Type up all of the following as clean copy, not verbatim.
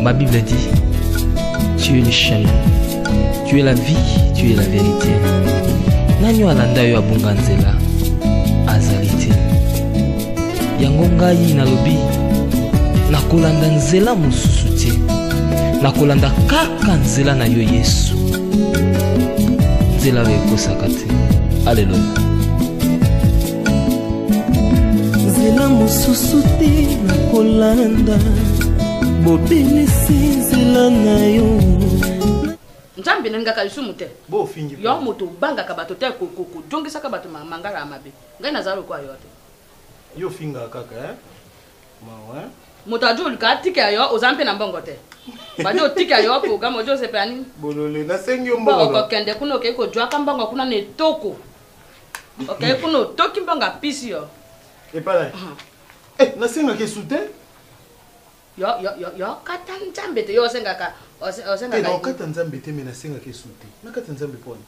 Ma Bible dit, tu es le chemin, tu es la vie, tu es la vérité. Nani alanda yo abunga nzela azali te. Yango ngai nalobi nakolanda nzela mosusu te. Nakolanda kaka nzela na yo Yesu. Nzela oyo ekosaka te. Alleluya. Nzela mosusu te nakolanda. Bobelisi nzela na yo. Nzambe nanga kalisumu te. Bo fingi. Yo moto banga ka bato te ko jongisa ka bato mangala amabe. Ngai nazalo kwa yo te. Yo finga kaka mawa. Moto ajo lika tika yo ozampe na mbongo te. Bajo tika yo ko gamo jo se pani. Bolole na sengi mbongo. Ba ko kende kuno ke ko jwa ka mbongo kuna ne toko. Okay kuno toki mbonga pisi yo. E pala. Na senga ke sute? Yo kata nzambe te yo senga ka osenga ka. Non kata nzambe te me na senga ke sute. Na kata nzambe pona.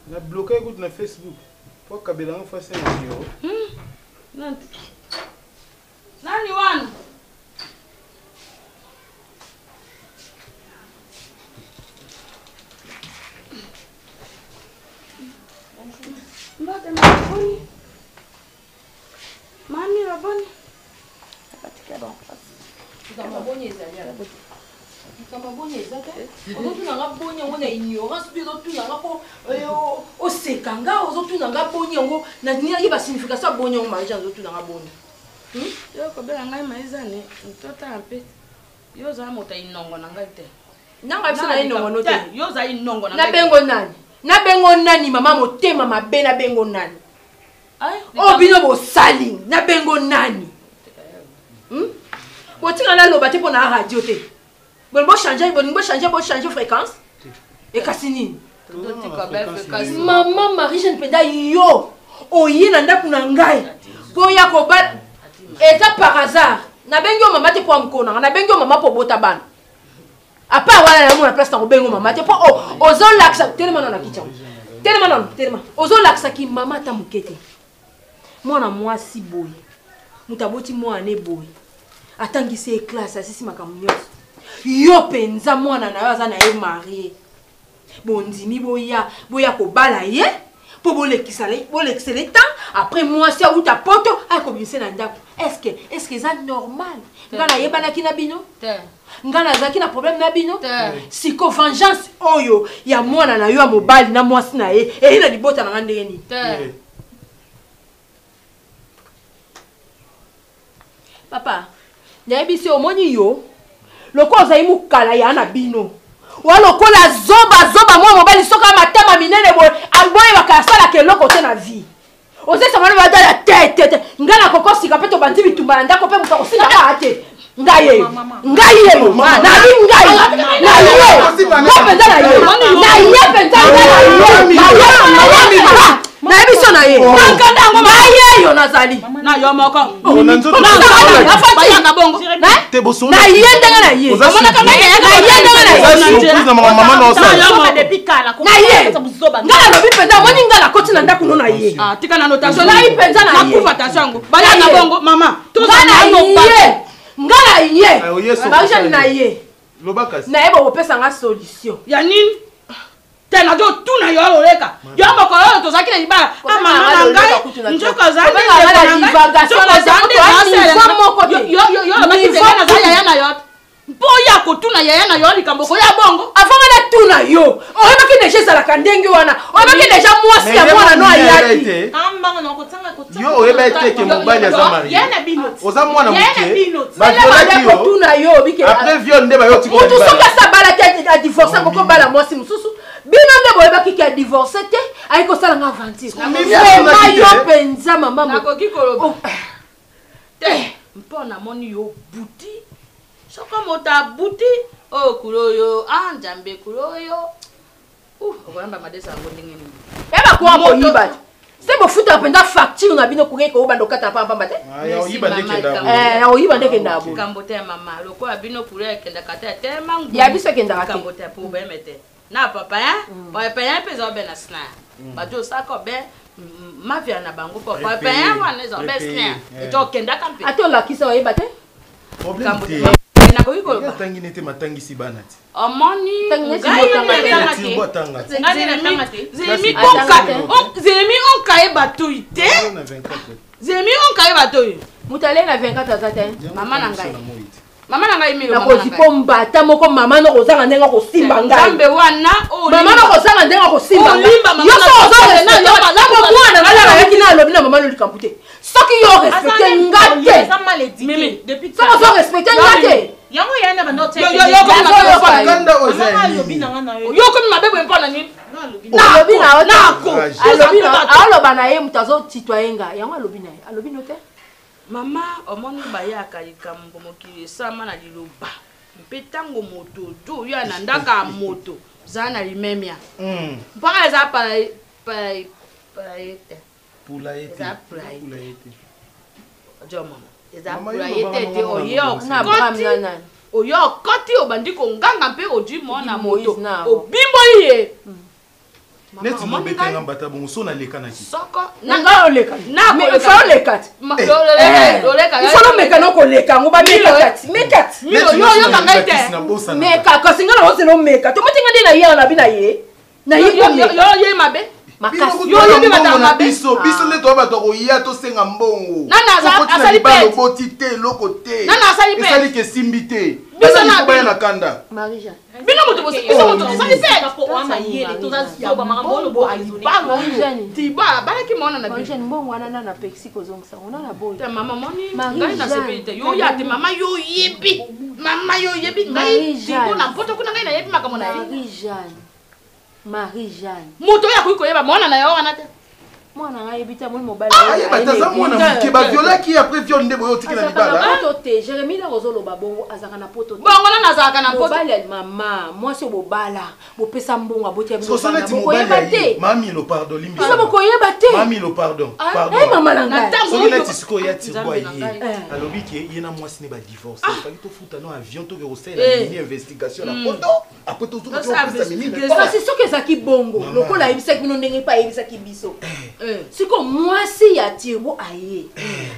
Na bloquer good na Facebook. Po kabela ngo fase na yo. Nani wana? Mbate maboni. Mami raboni. Katika bon. Kama boni ezali ala. Kama boni ezali. Ozo tuna ngaboni ngo na ignorance bi ozo tuna ngako o sekanga ozo tuna ngaboni ngo na nini ba signification boni ngo maja ozo tuna ngaboni. Yo ko bela ngai maizane ntota ampe. Yo za mota inongo na ngai te. Nanga bisana inongo no te. Yo za inongo na ngai. Na bengo nani? Na bengo nani mama motema mabe na bengo nani? Ai, o bino bo sali na bengo nani? Botinga na loba te pona radio te. Bon changer fréquence. Et kasini. Maman Marie je ne peux pas yo. Oyi na ndaku na ngai. Boya ko ba et par hasard. Na bengo mama te po mkona, na bengo mama po bota bana. Apa wala na mo na place na bengo mama te po ozo laksa tellement na kitchen. Tellement. Ozo laksa ki mama ta mukete. Mwana mwasi boy. Mutaboti mwana boy. Atangisi classe asisi makamyo. Yo penza mwana na yo aza na ye marié. Bondimi boya ko bala ye. Po bolekisa le temps après moi si ou ta poto a commencé na ndako. Est-ce que ça normal? Ngana yebana kina bino? Ngana zaki na problème na bino? Siko vengeance oyo ya mwana na yo a mobali na mwasi na ye e ina libota na ndenge ni. Papa, nayebi omoni yo loko za imu kala ya na bino. Wa loko la zoba mwa mobali soka matama minene boy amboye bakasala ke loko te na vie. Ose sa mwana bada la tete ngana kokosi kapeto bandi bitumba ndako pe mutako singa ka ate. Ngaye mama na bi ngai na yo ko penda na yo na ye penda na yo na ebiso na ye nkanda ngoma ye yo nazali na yo moko na afati na bongo te boso na ye ndenga na ye omona kanga ye ndenga na mama na osa na depuis kala ko ngala lobi penda moni ngala koti na ndako no na ye tika na notation na ye penda na ye kufa tashango baya na bongo mama ngala ye ngala ye baisha na ye lobaka na ebo opesa nga solution ya nini tena jo tuna yo oleka yo moko yo tozaki na libala mama na ngai njoko zande na divagation na zande yo bakitena za yaya na yo boya ko tuna yaya na yo likambo ko ya bongo afanga na tuna yo oyebaki deja sala kandenge wana oyebaki deja mwasi ya mwana no ayaki ambanga no kotanga yo oyebaki ke mobali za mari yana binot oza mwana muke ba violaki ko tuna yo bike après viol ndeba yo tiko mutu soka sa bala te a divorcer ko bala mwasi mususu bino nde boyebaki ke a divorcer te ayiko sala nga aventure vraiment yo penza mama nakoki koloba te mpona moni yo buti soko mota buti o kuloyo anjambe kuloyo okolamba madesa ngo ndenge nini eba kwa moyiba c'est bo futa penda facture na bino kuke ko bando kata pamba te oyiba ndeke oyiba ndeke ndabo kambote mama loko abino kule kenda kata tellement ya biso kenda kata kambote pour bemete na papa papa peza bena sna bajo sako be mafia na bango papa wana zo be sna to kenda kampe ato la kisa oyiba te problème nakoki koloba tangi nete matangi si banati omoni zemi onkaye batoi te zemi onkaye batoi moto ale na 24 aza te mama na ngai mama na ngai milo nakoki mpo mbata moko mama nokozanga ndenge kosimba ngai nzambe wana mama nokozanga ndenge kosimba mwana ngai ayaki na alobi na mama lolikamu te soki yo respecte nga te soki ozo respecte nga te yokomi mabebo mpona nini aloba na ye moto azotitoye nga yango alobi na ye alobi no te mama omoni bayaka likambo mokili esama na liloba mpe ntango moto ojo oyo ana ndaka ya moto za na limemia mpaka eza oyo okoti obandi konganga mpe ojwi mwana moto obimboli ye neti mobetanga mbata bongo so naleka na ki soko nanga oleka oleka ifolo meka nokoleka ngo bamekati yo kanga te meka kasi nga na ozelo meka tomotinga nde na ye na bina ye na ye yo mabe makasi biso nde toya bato koya tosenga mbongo asali pe loboti te loko te nana asali pe esali ke simbi te biso na baya na kanda Marija bino moto biso asali pe tiba balaki mona na Marija mbongo wana na pexi kozongisa ona na boy te mama moni ngai na sepeli te yo ya te mama yo yebi ngai tibo na poto kuna ngai na yebi makambo na ye Marie-Jeanne. Moto ya koyeba mwana na yo wana te. Mwana nga yebita moni mobala. Bataza mwana muke ba viola ki après viol ndebo yo tikina libala. Poto te Jérémie na kozolo babongo azaka na poto te. Bongo na nazaka na poto. Mobala mama, moi c'est bobala. Bo pesa mbongo abotia bino. So leti mobala te. Mami lo pardon limbi. Bisa bo koyeba te. Mami lo pardon. Pardon. Eh mama nanga. So leti siko ya tirwa ye. Alobi ke yena mwasi ne ba divorce. Fallait to futa no avion to ke osela ni investigation la poto. Après to zuka to pesa mingi. C'est sûr que ça qui bongo. Lokola yebisa bino ndenge pa yebisa ki biso. Siko mwasi ya Thibaut aye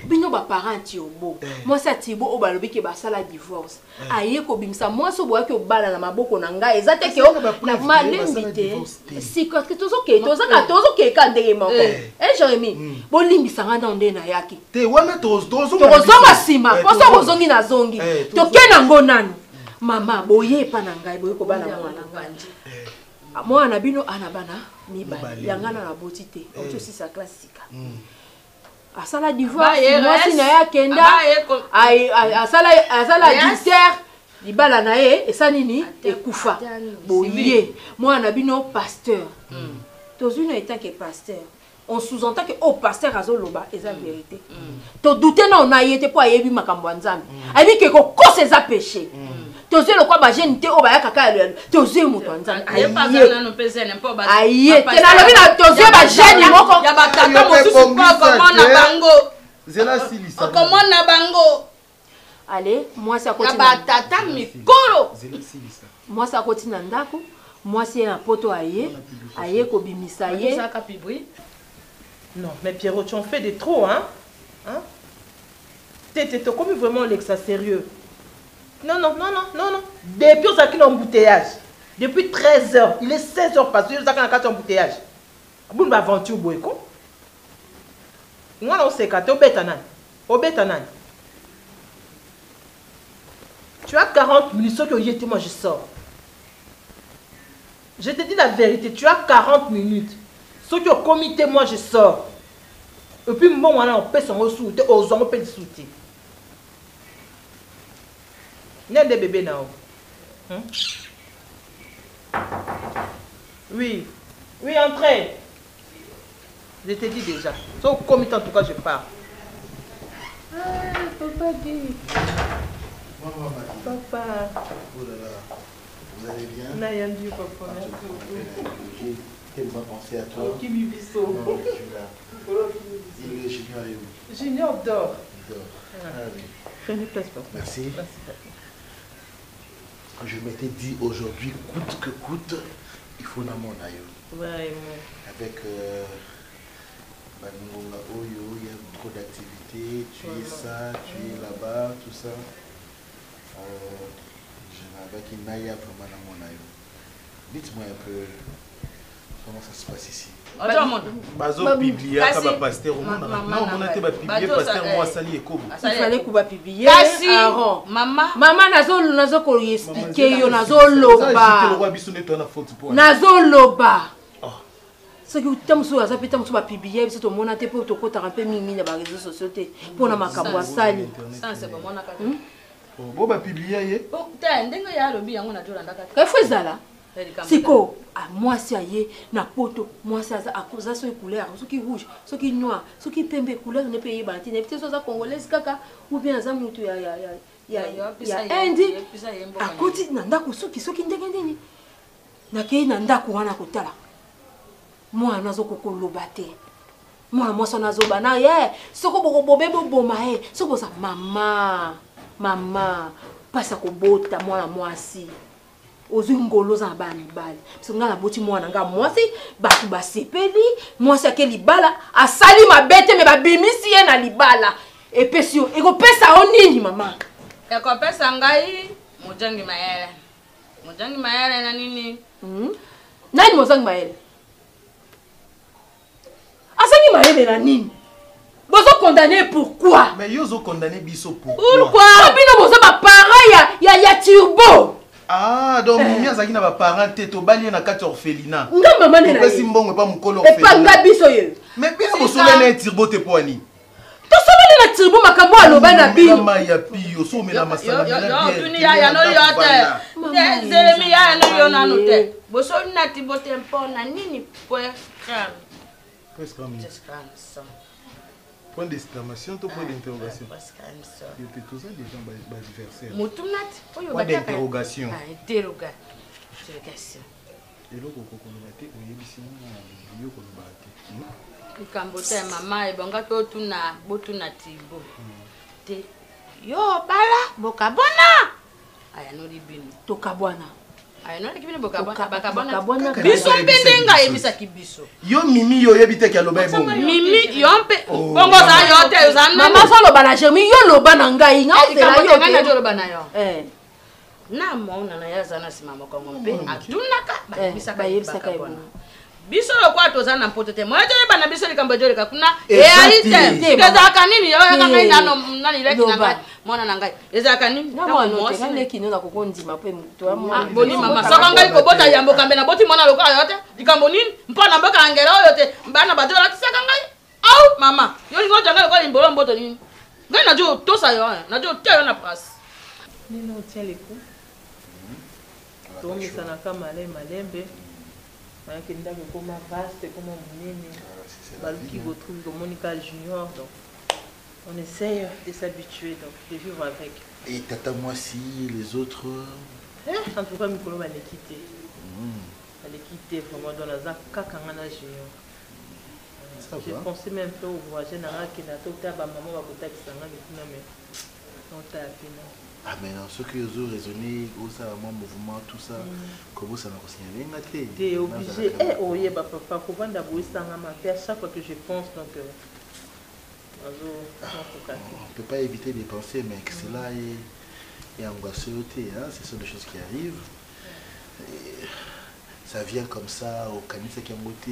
bino ba parents Thibaut mwasi ya Thibaut o balobi ke basala divorce aye ko bimisa mwasi o boyaki obala na maboko na ngai eza te ke na malembi te siko ke tozo ke ka ndenge moko Jérémie bo limbisa nga na ndenge na yaki te wana tozo zonga sima poso bozongi na zongi tokena ngo nanu mama boye pa na ngai boye ko bala mwana ngandi mwana bino anabana mibali yangana na boti te oto si sa classique asala divorce mwasi na ya kenda asala dictaire libala na ye esa nini ekufa boye mwana bino pasteur tozwi na etant que pasteur on sous-entend que au pasteur azoloba eza vérité to douter na ona yete po ayebi makambo nzambe ayebi ke ko kosa eza péché toze le quoi ba jeune te o ba ya kaka le toze moto nzambe aye pasana no pezene mpo ba aye te na lobi na toze ba jeune moko ya batata mosusu pa komona bango zela silisa komona bango allez moi ça continue ya batata mikolo zela silisa moi ça continue ndako moi c'est na poto aye ko bimisa ye ça kapibri. Non, mais Pierrot, tu en fais de trop, hein? T'es comme vraiment l'exa sérieux. Non. Depuis on s'est en embouteillage. Depuis 13h, il est 16h passé, on s'est en embouteillage. Bon, bah, aventure, boyko. On s'est caté au bétanan. Tu as 40 minutes, sauf que moi je sors. Je te dis la vérité, tu as 40 minutes. Ceux qui ont comité, moi je sors. Et puis, moi, on peut s'en ressourcer, aux hommes, on peut discuter. Il y a des bébés là. Oui, entrez. Je te dis déjà. Sauf au comité, en tout cas, je pars. Papa dit. Papa. Oh là là. Vous allez bien? On n'a rien dit, papa. Merci beaucoup. Quelle bonne pensée à toi. Qui bibiso. Non, je suis là. Il est Junior et où? Junior dort. Il dort. Allez. Prenez place, papa. Merci. Merci, papa. Je m'étais dit aujourd'hui, coûte que coûte, il faut la mon aïe. Vraiment. Avec Banunga Oyo, il y a trop d'activités. Tu es ça, tu es là-bas, tout ça. Je n'avais qu'il n'aille vraiment dans mon aïe. Dites-moi un peu comment ça se passe ici. Bazo publier comme pasteur au monde. Non, on a été publier pasteur moi sali ekobo. Il fallait qu'on va publier. Kasi maman nazo ko expliquer yo nazo loba. Nazo loba. Ce qui est musu aza pita musu ba publier biso to mona te po to kota un peu mingi na ba réseaux sociaux te pour na makambo sali. Ça c'est pas mona ka. Bo ba publier ye. Oh, ta ndenga ya lobi yango na jola ndaka. Ka fo ezala. Siko, moi si aye na poto, moi si aza akoza so couleur, so qui rouge, so qui noir, so qui pembe couleur ne pays banti, ne peut-être ça congolaise kaka ou bien za mutu ya indi. Akoti na ndako soki ndenge ndini. Na ke na ndako wana kotala. Moi nazo kokoloba te. Moi so nazo bana ye, soko boko bobe boma he, soko za mama pasa ko bota mwana mwasi. Ozwi ngolo za bana libala parce que ngala boti mwana nga mwasi batu basepeli mwasi ake libala asali mabete me babimisi ye na libala epesio ekopesa o nini mama ekopesa ngai mojangi mayele na nini nani mojangi mayele asangi mayele na nini bozo condamné pourquoi mais yozo condamné biso pourquoi bino bozo ba parents ya turbo. Ah, donc Mimi azaki na ba parents te to bali na kati orphelinat. Nga maman na. Pesi mbongo pa mukolo orphelinat. E pa nga biso ye. Mais biso bosole na turbo te poani. To sole na turbo makambo aloba na bino. Mama ya pio so me na masala na bien. Yo tuni ya no yote. Zemi ya no yo na note. Bosole na turbo te mpona nini poe kram. Presque un point d'exclamation, tout point d'interrogation. Il y a tout ça des gens adversaires. Point d'interrogation. Interrogation. Et là, on Kambote mama ebanga to tuna botuna tibo. Te yo bala bokabona. Aya no libino. To kabwana. Aya no libino bokabona. Biso mpendenga ebisa kibiso. Yo mimi yo yebite ki aloba ebo. Mimi yo mpe. Bongo za yo te uzana. Mama solo bana jemi yo loba na ngai nga otela yo. Nga na loba na yo. Na mona na yazana simama kongo mpe atunaka bisa ka ebona. Biso lokwa toza na mpoto te moya toyeba na biso likambo joleka kuna realite ezalaka nini yo yaka ngai nani leki na ngai mwana na ngai ezalaka nini na leki no na kokondima pe mutu boni mama saka ngai kobota yambo kambe na boti mwana lokwa yo te likambo nini mpona mboka angela oyo te bana bajola tisaka ngai au mama yo lingo janga lokwa limbolo mboto nini ngai na jo tosa yo na jo te yo na place nino tient les coups donc ça n'a qu'à malembe. Qui est comme vaste, comme monene, qui retrouve comme Monica Junior. Donc, on essaye de s'habituer, donc de vivre avec. Et tata moi si les autres. En tout cas, Mikolo va les quitter. Va les quitter vraiment dans la zone Kakangana Junior. J'ai pensé même faire au voyage dans la qui n'a pas de maman va contacter ça, mais on t'a appelé. Ah mais non, ce que vous raisonné, ça mon mouvement, tout ça, comment ça n'a pas signé. Tu es obligé. Oh yeah, papa, comment d'abord ça m'a fait à chaque fois que je pense donc. On ne peut pas éviter de penser, mais que c'est là et angoissé, ce sont des choses qui arrivent. Et ça vient comme ça, au canisa qui a monté.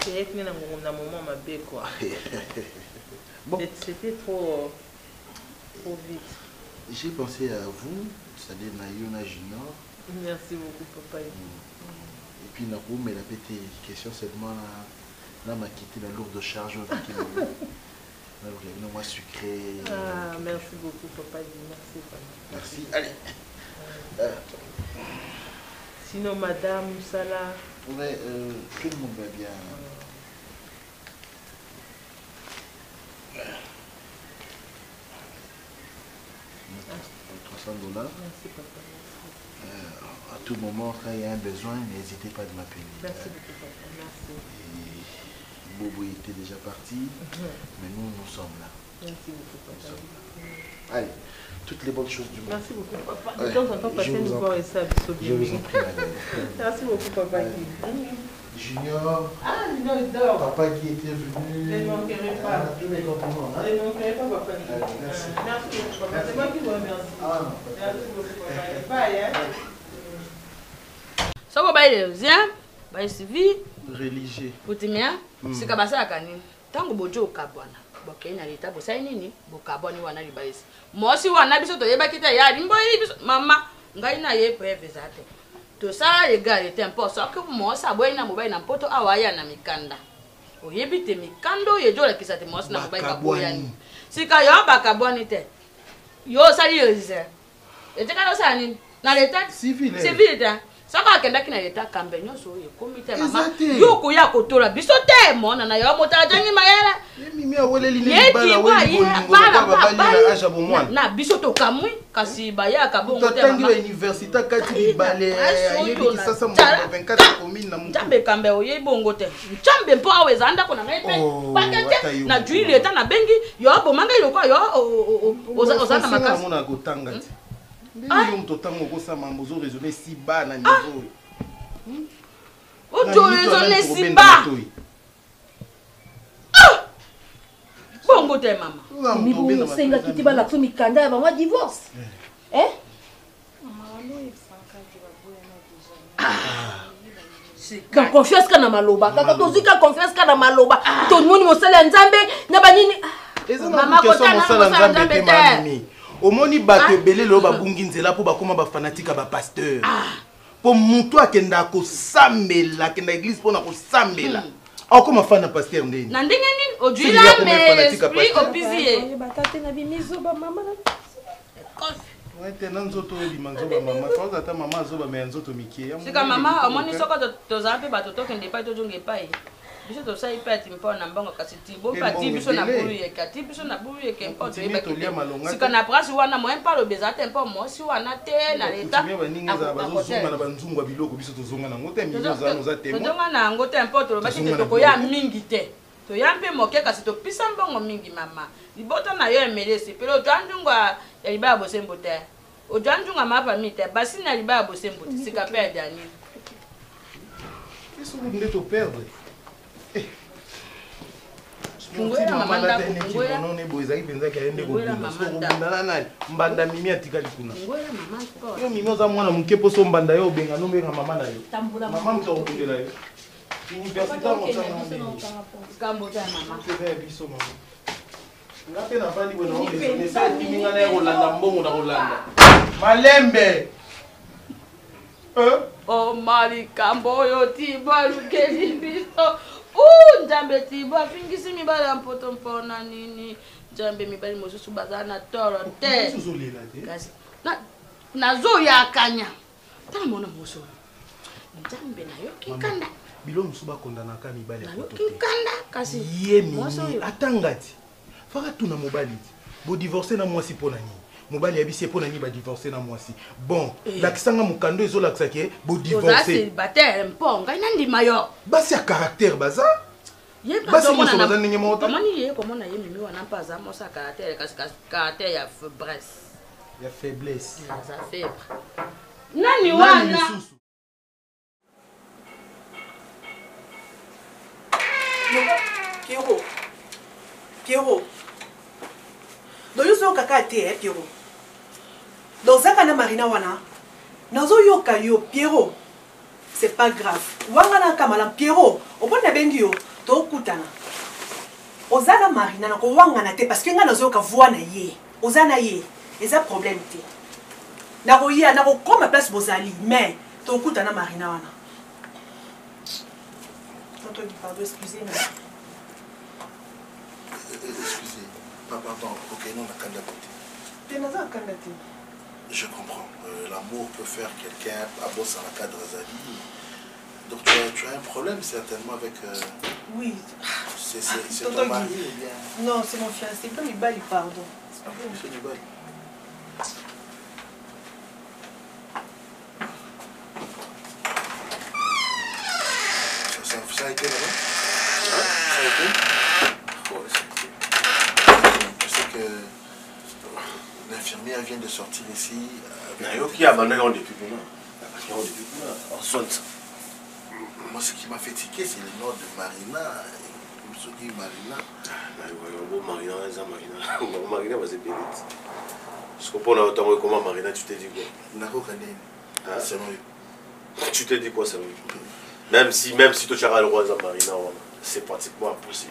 C'est que dans un moment ma bête quoi. C'était trop vite. J'ai pensé à vous, c'est-à-dire Nayona Junior. Merci beaucoup, papa. Et puis, Nakou, mais la petite question seulement là, m'a quitté la lourde charge. Moi, sucré. Ah, merci beaucoup, papa. Merci. Merci. Allez. Sinon, madame, Salah. Ouais, tout le monde va bien. $300. Merci papa. À tout moment, quand il y a un besoin, n'hésitez pas de m'appeler. Merci beaucoup papa. Merci. Et Bobo était déjà parti, mais nous sommes là. Merci beaucoup papa. Allez, toutes les bonnes choses du monde. Merci beaucoup papa. De temps en temps, passez nous voir et ça, je vous en prie. Merci beaucoup papa. Junior. Ah, Junior, il dort. Papa qui était venu. Je ne manquerai pas. Tous mes compliments. Je ne manquerai pas, papa. Merci. Merci, papa. C'est moi qui vous remercie. Ah, non. Merci beaucoup, papa. Bye, hein. Soko baile viens, baile suivi. Religieux. Utimia, sika basaka nini? Tango bojo okabwana. Bokenya leta bosai nini? Bokaboni wana libaisi. Mosi wana biso to yeba kita ya limbo ili biso mama ngai na ye preve zate. To sala les gars était important so que mosi aboyi na mobile na poto awaya na mikanda. Oyebi te mikando yejola kisate mosi na mobile kaboyani. Sika yo bakaboni te. Yo sali yo zise. Eteka no sala nini? Na leta civil. Civil ta. Saka akendaki na leta kambe nyonso ekomi te mama yo koya kotola biso te mona na yo mota jangi mayela mimi aweleli ne bala weli bala aja bomwana na biso to kamwi kasi bayaka bongo te mama tangi université kati bale ayebi kisasa mo 24 commune na mutu jambe kambe oye bongo te jambe mpo aweza anda kona ngete pakete na jui leta na bengi yo bomanga iloko yo ozana makasi mona kotanga te Ndenge mtu tango kosa mambo zo raisonner si bas na niveau. Oto raisonner si bas. Bongo te mama. Mibu senga kitiba la tu mikanda ya mama divorce. Eh? Ka confiance kana maloba. Kaka tozika confiance kana maloba. To moni mosala nzambe na banini. Mama kota mosala nzambe te mami. Omoni bato ebele lo babungi nzela po bakoma ba fanatique ba pasteur. Po mutu akenda ko sambela, akenda église pona ko sambela. Akoma fana pasteur ndeni. Na ndenge nini ojuila me esprit opizie. Batate na bimizo ba mama na. Ouais, tenant nzoto ebima nzoba mama. Fa ata mama azoba me nzoto mikie. Sika mama omoni soko to zampe bato to kende pa to jonge pai. Biso to sai peti mpona mbongo kasi tibo pati biso na buru ye kati biso na buru ye kempo to yeba sika na prasi wana mo empa lo bezate mpo mo si wana te na leta tibe baninga za bazozunga na banzungwa biloko biso tozonga na ngote milio za noza temo tozonga na ngote mpo to baki te to ya mingi te to ya mpe moke kasi to pisa mbongo mingi mama libota na yo emelesi pero twanjungwa ya libaya bosembo te ojwanjunga mapa mite basi na libaya bosembo te sika pe dani eso nde to perdre Kungwela mamanda kungwela none boyza kipenza kaende kubunda nani mbanda mimi atikali kuna kungwela mama sport yo mimi oza mwana muke poso mbanda yo benga no benga mama na yo mama mto okundela yo université mo sana kambo ta mama c'est biso mama ngape na bali bona on les ça timinga na Rolanda mbongo na Rolanda malembe oh mali kambo yo tibalu kezi biso Njambe tibo afingisi mibala mpoto mpona nini njambe mibali mosusu bazana toro te kasi na zo ya kanya tala mona moso njambe na yo kinkanda bilo musuba kondana ka mibali na yo kinkanda kasi yemi atangati faka tuna mobali bo divorcer na mwasi pona nini mobali yabisi pona nini ba divorcer na mwasi bon lakisanga mukando ezo lakisa ke bo divorcer c'est bater mponga ina ndima yo basi ya caractère baza basi moso baza ndenge mota mani ye komona ye mimi wana paza mosa caractère kasi caractère ya faiblesse za faible nani wana Pierrot. Nous sommes kaka te Pierrot. Dans Zakana Marina wana. Nazo yoka yo Pierrot. C'est pas grave. Wangana kamala Pierrot. Obona bengi yo to kutana. Ozana Marina na ko wangana te parce que nga nazo yoka voix na ye. Ozana ye. Eza problème te. Na ko ya na ko koma place bozali mais to kutana Marina wana. Pardon, excusez-moi. Excusez, pardon, ok, non, la candidature. Je comprends. L'amour peut faire quelqu'un à bosser dans la cadre Zali. Donc tu as un problème certainement avec... Oui. C'est ton mari ou bien... Non, c'est mon fiancé. C'est comme Ibali, pardon. Ah oui, monsieur Ibali. Ça a été là-bas? Ça a été? Je sais que l'infirmière vient de sortir ici. Qui a abandonné depuis comment? On soigne ça. Moi, ce qui m'a fait tiquer, c'est le nom de Marina. Je me dis Marina. Marina va se périr. Je comprends autant comment Marina, tu t'es dit quoi? Selon eux. Tu t'es dit quoi selon eux? Même si toi tu as le roi de Marina, c'est pratiquement impossible.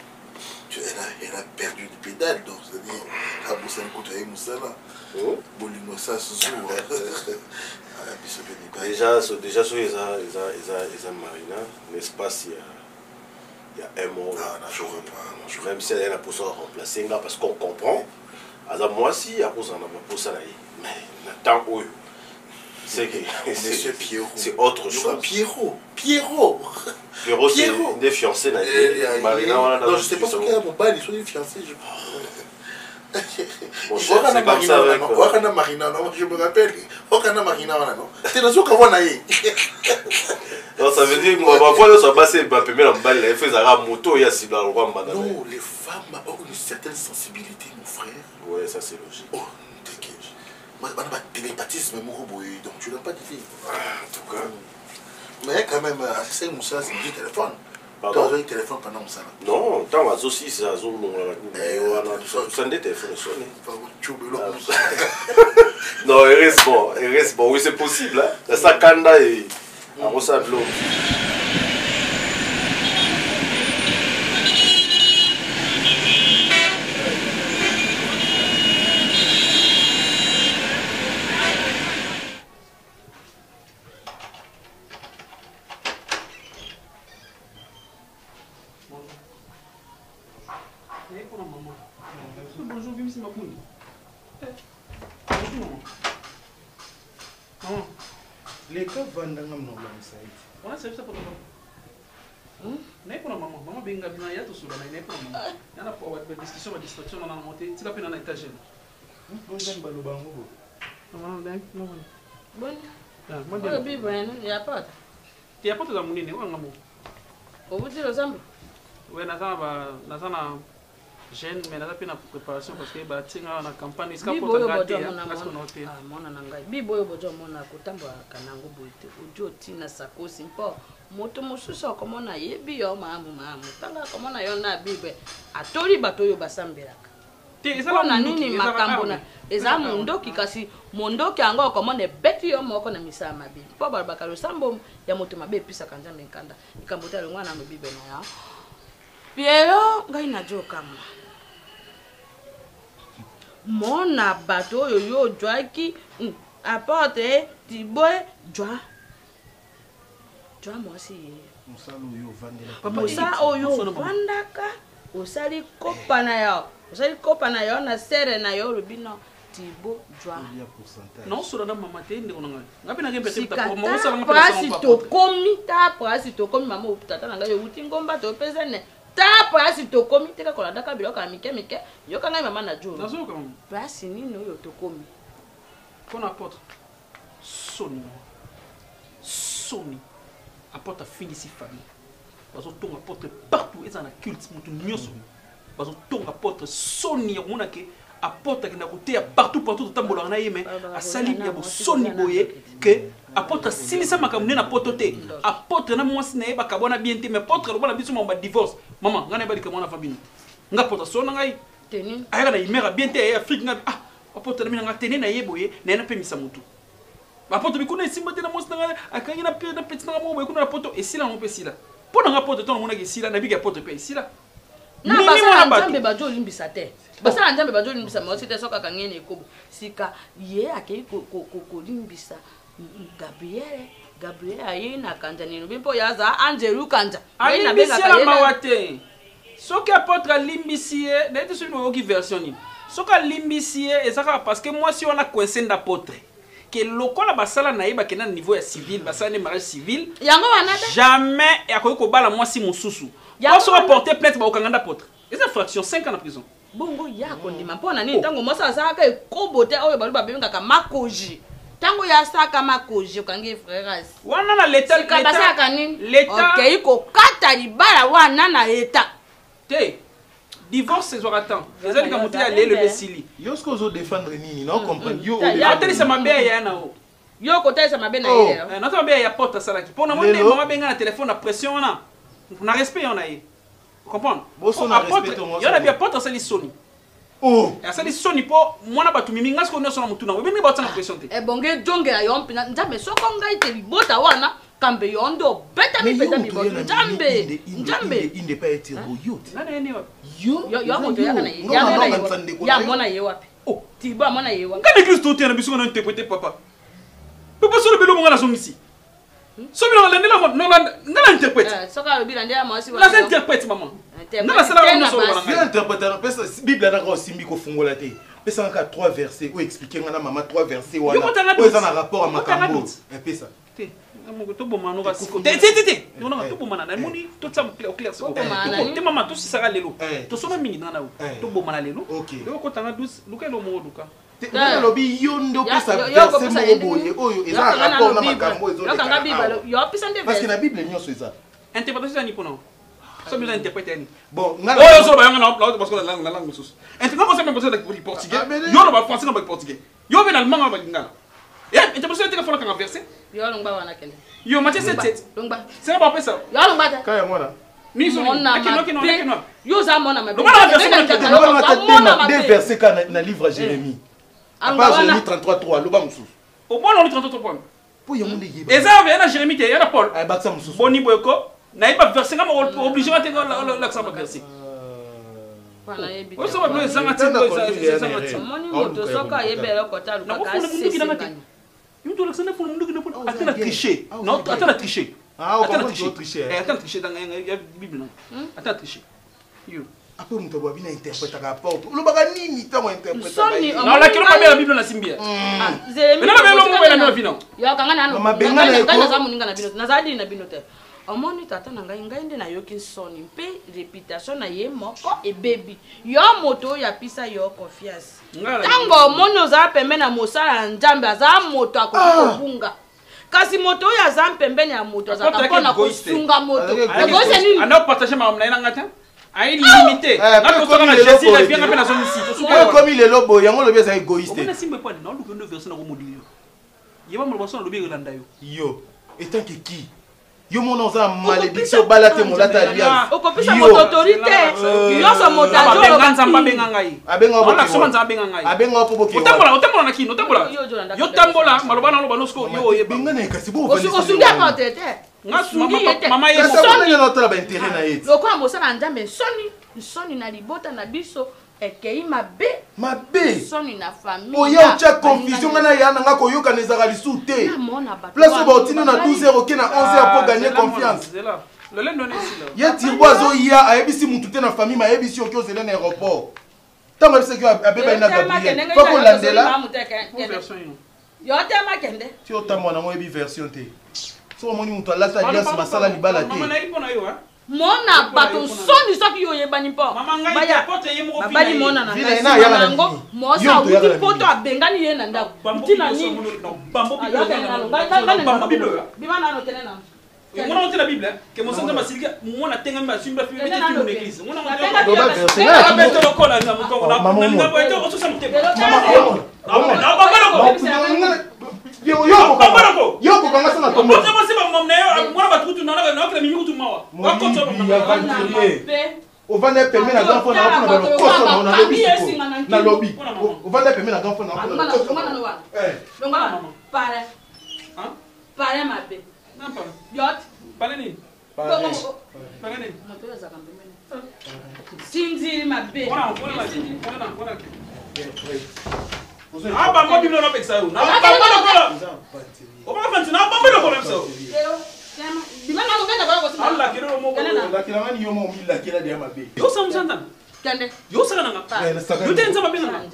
Elle a perdu le pédale, donc c'est-à-dire, la bosse a côté Moussala. Bolino ça ce jour. Déjà, sur les Marina, l'espace, il y a un mot. Même si elle a pour ça remplacer, parce qu'on comprend. Moi aussi, à cause de ça, mais maintenant, c'est autre chose. Pierrot, c'est des fiancés. Marina, non, je ne sais pas ce qu'il y a à mon bal, ils sont des fiancés, je crois. C'est comme ça avec Marina, non, je me rappelle. Marina, non. C'est dans ce qu'on voit. Non, ça veut dire que ma foi, ça va passer, ma première balle, elle fait la moto, il y a si dans le roi. Non, les femmes ont une certaine sensibilité, mon frère. Ouais, ça c'est logique. Oh, t'inquiète. Moi, on a pas de télépathisme, donc tu n'as pas de vie. En tout cas. Mais quand même, c'est Moussa, c'est du téléphone. Tu as eu téléphone pendant Moussa? Non, tant que aussi, c'est un zoom. Ça ne téléphone sonné. Non, il reste bon. Oui, c'est possible. C'est ça, Kanda et Arosa de l'eau. Bonjour, Vim, c'est ma poule. Bonjour, maman. Les gars vendent dans mon site. On a servi ça pour toi. N'est pas maman. Maman, bien gabina, il y a tout cela. N'est pas maman. Il y en a pour avoir des discussions, des distractions, on a monté. Tu l'as pris dans l'étagère. On vient de balobango. Maman, bien. Bon. Moi, je suis bien. Il n'y a pas. Il n'y a pas de l'amour, il n'y a pas d'amour. Au bout de l'ensemble. Oui, nous avons jeune, mais nous avons une préparation parce que nous avons une campagne. Est-ce qu'on peut gâter? Mwana nangai biboyo bojo mona kutamba kanango boite ujo tina sakosi mpo moto mosusu akomona yebi yo maamu tanga komona yo na bibe atori bato yo basambelaka na nini makambo na eza mondoki kasi mondoki yango akomona beti yo moko na misala mabe mpo balobaka losambo ya moto mabe episaka nzambe nkanda likambo te alongwa na bibe na yo Piero ngai na jokama Mona bato yo jwa ki apporte tiboy jwa moi si Musa oyo vandaka osali kopa na yo na sere na yo lubino tibo jwa non sur la maman te ndeko nanga ngapi na kembe te ta mo sala ngapa prasi to komi mama utata nanga yo utingomba to pesene ta prasi to komi te ka kolanda ka biloko ya mike yo kanga mama na joro nazo ka prasi nini oyo to komi pona apôtre Sony apôtre fini si famille bazo tonga apôtre partout ezana culte mutu nyoso bazo tonga apôtre Sony mona ke apôtre qui n'a côté partout tambola na yeme asali ya bo Sony boye que apôtre silisa makamune na potote apôtre na mwasi na yeba kabona bien te mais apôtre lobana biso mamba divorce maman ngana ba likamona fabino nga apôtre Sony ngai teni ayaka na imera bien te ya Afrique nga apôtre na mina nga teni na yeboye na na pemisa mutu apôtre bikuna isimba te na mwasi na akangi na petit na mo boye kuna apôtre esila mo pesila pona nga apôtre to mona gesila na bika apôtre pe esila na basa nzambe bajo limbisa te basa nzambe bajo limbisa mo site soka kangene ekobo sika ye akei ko limbisa Gabriel aye na kanja nino bimpo yaza Angelu kanja aye na benga kaya mawate soki apôtre limbisie na ete sino yoki version ni soka limbisie ezaka parce que moi si on a coincé d'apôtre que lokola basala na yeba kena niveau ya civil basala ne mariage civil yango wana jamais akoki ko bala moi si mususu parce qu'on porter plainte ba okanganda apôtre eza fraction 5 ans en prison bongo ya kondima mpona nini tango mosa saka ekobote oyo balu babengaka makoji tango ya saka makoji okangi frères wana na l'état okay ko kata libala wana na l'état te divorce ezwaka temps ezali ka moto ya lelo lesili yo ce que ozo défendre nini non comprendre yo ateli sama be ya na o Yo côté ça m'a bien aïe. Notre bien ya porte ça là qui. Pour nous maman bien na téléphone na pression na. On a respect on a eu. Comprendre? Il y a bien porte ça les Sony. Oh, ça les Sony pour moi na batu mimi ngas ko no sona mutuna. Webi ni ba tsana pression te. Bonge jonge ya yompina nzambe soko ngai te bota wana kambe yondo beta mi beta mi boto nzambe nzambe inde pas être yo. Nana ene yo yo moto ya kana ya mona ye wapi? Oh, tiba mona ye wapi? Quand l'église tout na biso na interpréter papa. Papa so le belo mo na so misi. So bi na la no na interprète. Soka le bilande ya mwasi la interprète maman. Na sala no so la interpréter pesa Bible na ko simbi ko fungola te. Pesa nka 3 versets ou expliquer ngana maman 3 versets wana. O eza na rapport à makambo. Pesa. Te. Amongo to bomana no basiko. Te. No na to bomana na moni to tsam clair so. Te maman to sisaka lelo. To soma mingi na o. To bomana lelo. Yo ko tanga 12 luka lo mo luka. Te lobi yondo pesa verset mo boye oyo eza rapport na makambo ezo. Yo kanga Bible. Yo pesa nde parce que na Bible nyonso eza. Interprétation ni pono. So bien interpréter ni. Bon, yo so ba yanga na parce que la langue mususu. Interprétation c'est même parce que portugais. Yo no ba français no ba portugais. Yo ben allemand ba ngala. Interprétation te ka fona ka verset. Yo longba wana kende. Yo Matthieu 7. Longba. C'est pas ça. Yo longba ta. Kaya mwana. Ni so no. Yo za mona ma. Des versets na livre Jérémie. À part Jérémie 33:3, loba mususu. Au moins on 33:3. Po yango nde yeba. Eza vient na Jérémie te, ya na Paul. Ay baksa mususu. Boni boyko, na iba verset ngam obligé à te l'accent verset. Pana yebi. O so ba no zanga tingo za. Moni moto soka yebela kota luka ka sese. Mtu l'accent na pour mundu na pour atana tricher. Non, atana tricher. Ah, on peut tricher. Atana tricher dans la Bible non. Atana tricher. Yo. Après mutu ba bina interprète ka porte. Lo baka nini tango interprète. Non, la kilo ba la Bible na simbia. Zérémie. Na ba lo mo na no vino. Yo kanga na no. Mama benga na kana za muninga na bino. Na zadi na bino te. Omoni tata na ngai nde na yoki soni mpe réputation na ye moko e baby. Yo moto ya pisa yo confiance. Tango mono za pembe na mosala nzambe za moto akobunga. Kasi moto ya za pembe na moto za kapona kusunga moto. Egoise nini? Ana partager ma mna ngata. Ai limité. Na ko sona na Jésus na bien ngapena so misi. Comme il est lobo yango lobi za égoïste. On na simbe pas na luko ndo version na ko modili yo. Yeba mo boso na lobi relanda yo. Yo, etant que qui? Yo mon oza malédiction balate mon lata alliance. Okopisa moto autorité. Yo so moto ajo benganza mbabenga ngai. Abenga obo. Ona soma nza benga ngai. Abenga obo boki. Otambola na kino, otambola. Yo tambola, maloba na loba nosko yo yeba. Benga na kasi bo. Osungi akotete. Mama yeso. Soni na notala ba intérêt na yeti. Lokwa mosala nzambe soni na libota na biso. Ekei mabe soni na famille oya cha confusion ngana ya nanga ko yoka nezaka lisute place ba otino na 12h ke na 11h pour gagner confiance le lendo nesi là ya tirboizo ya ayebisi mutu te na famille ma yebisi oki ozela na aéroport tango bise ki abeba ina Gabriel faut ko landela yo te makende ti otamwa na mo yebi version te so moni mutu alata alliance masala libala te mama na ipo na yo hein mona bato soni soki yo yebani mpo baya babali mona na nango mosa uti poto abengani ye na ndako ntina nini bima nano tene na mona on la Bible que mon sens masilika mona tenga mba simba fi meti tu l'église mona Yoko banga sana tombo. Mwana masiba mwana yo mwana batutu na na mimi kutu mawa. Wakoto ovanda pembe na grand fond na opona ba koso na lobby na lobby. Ovanda pembe na grand fond na opona koso. Donc para. Hein? Para mabe. Non pas. Yot. Para ni. Para ni. Moto ya zaka pembe. Sinziri mabe. Ona. Ah bah moi biblo na peksa yo. Na ba o ba fanti na ba lo ko peksa yo. Dimana no kenda ko sima. Allah kiro mo ko. La kila ngani yo mo mila kila dia mabe. Yo sam santan. Kende. Yo saka na ngapa. Yo tenza mabe na.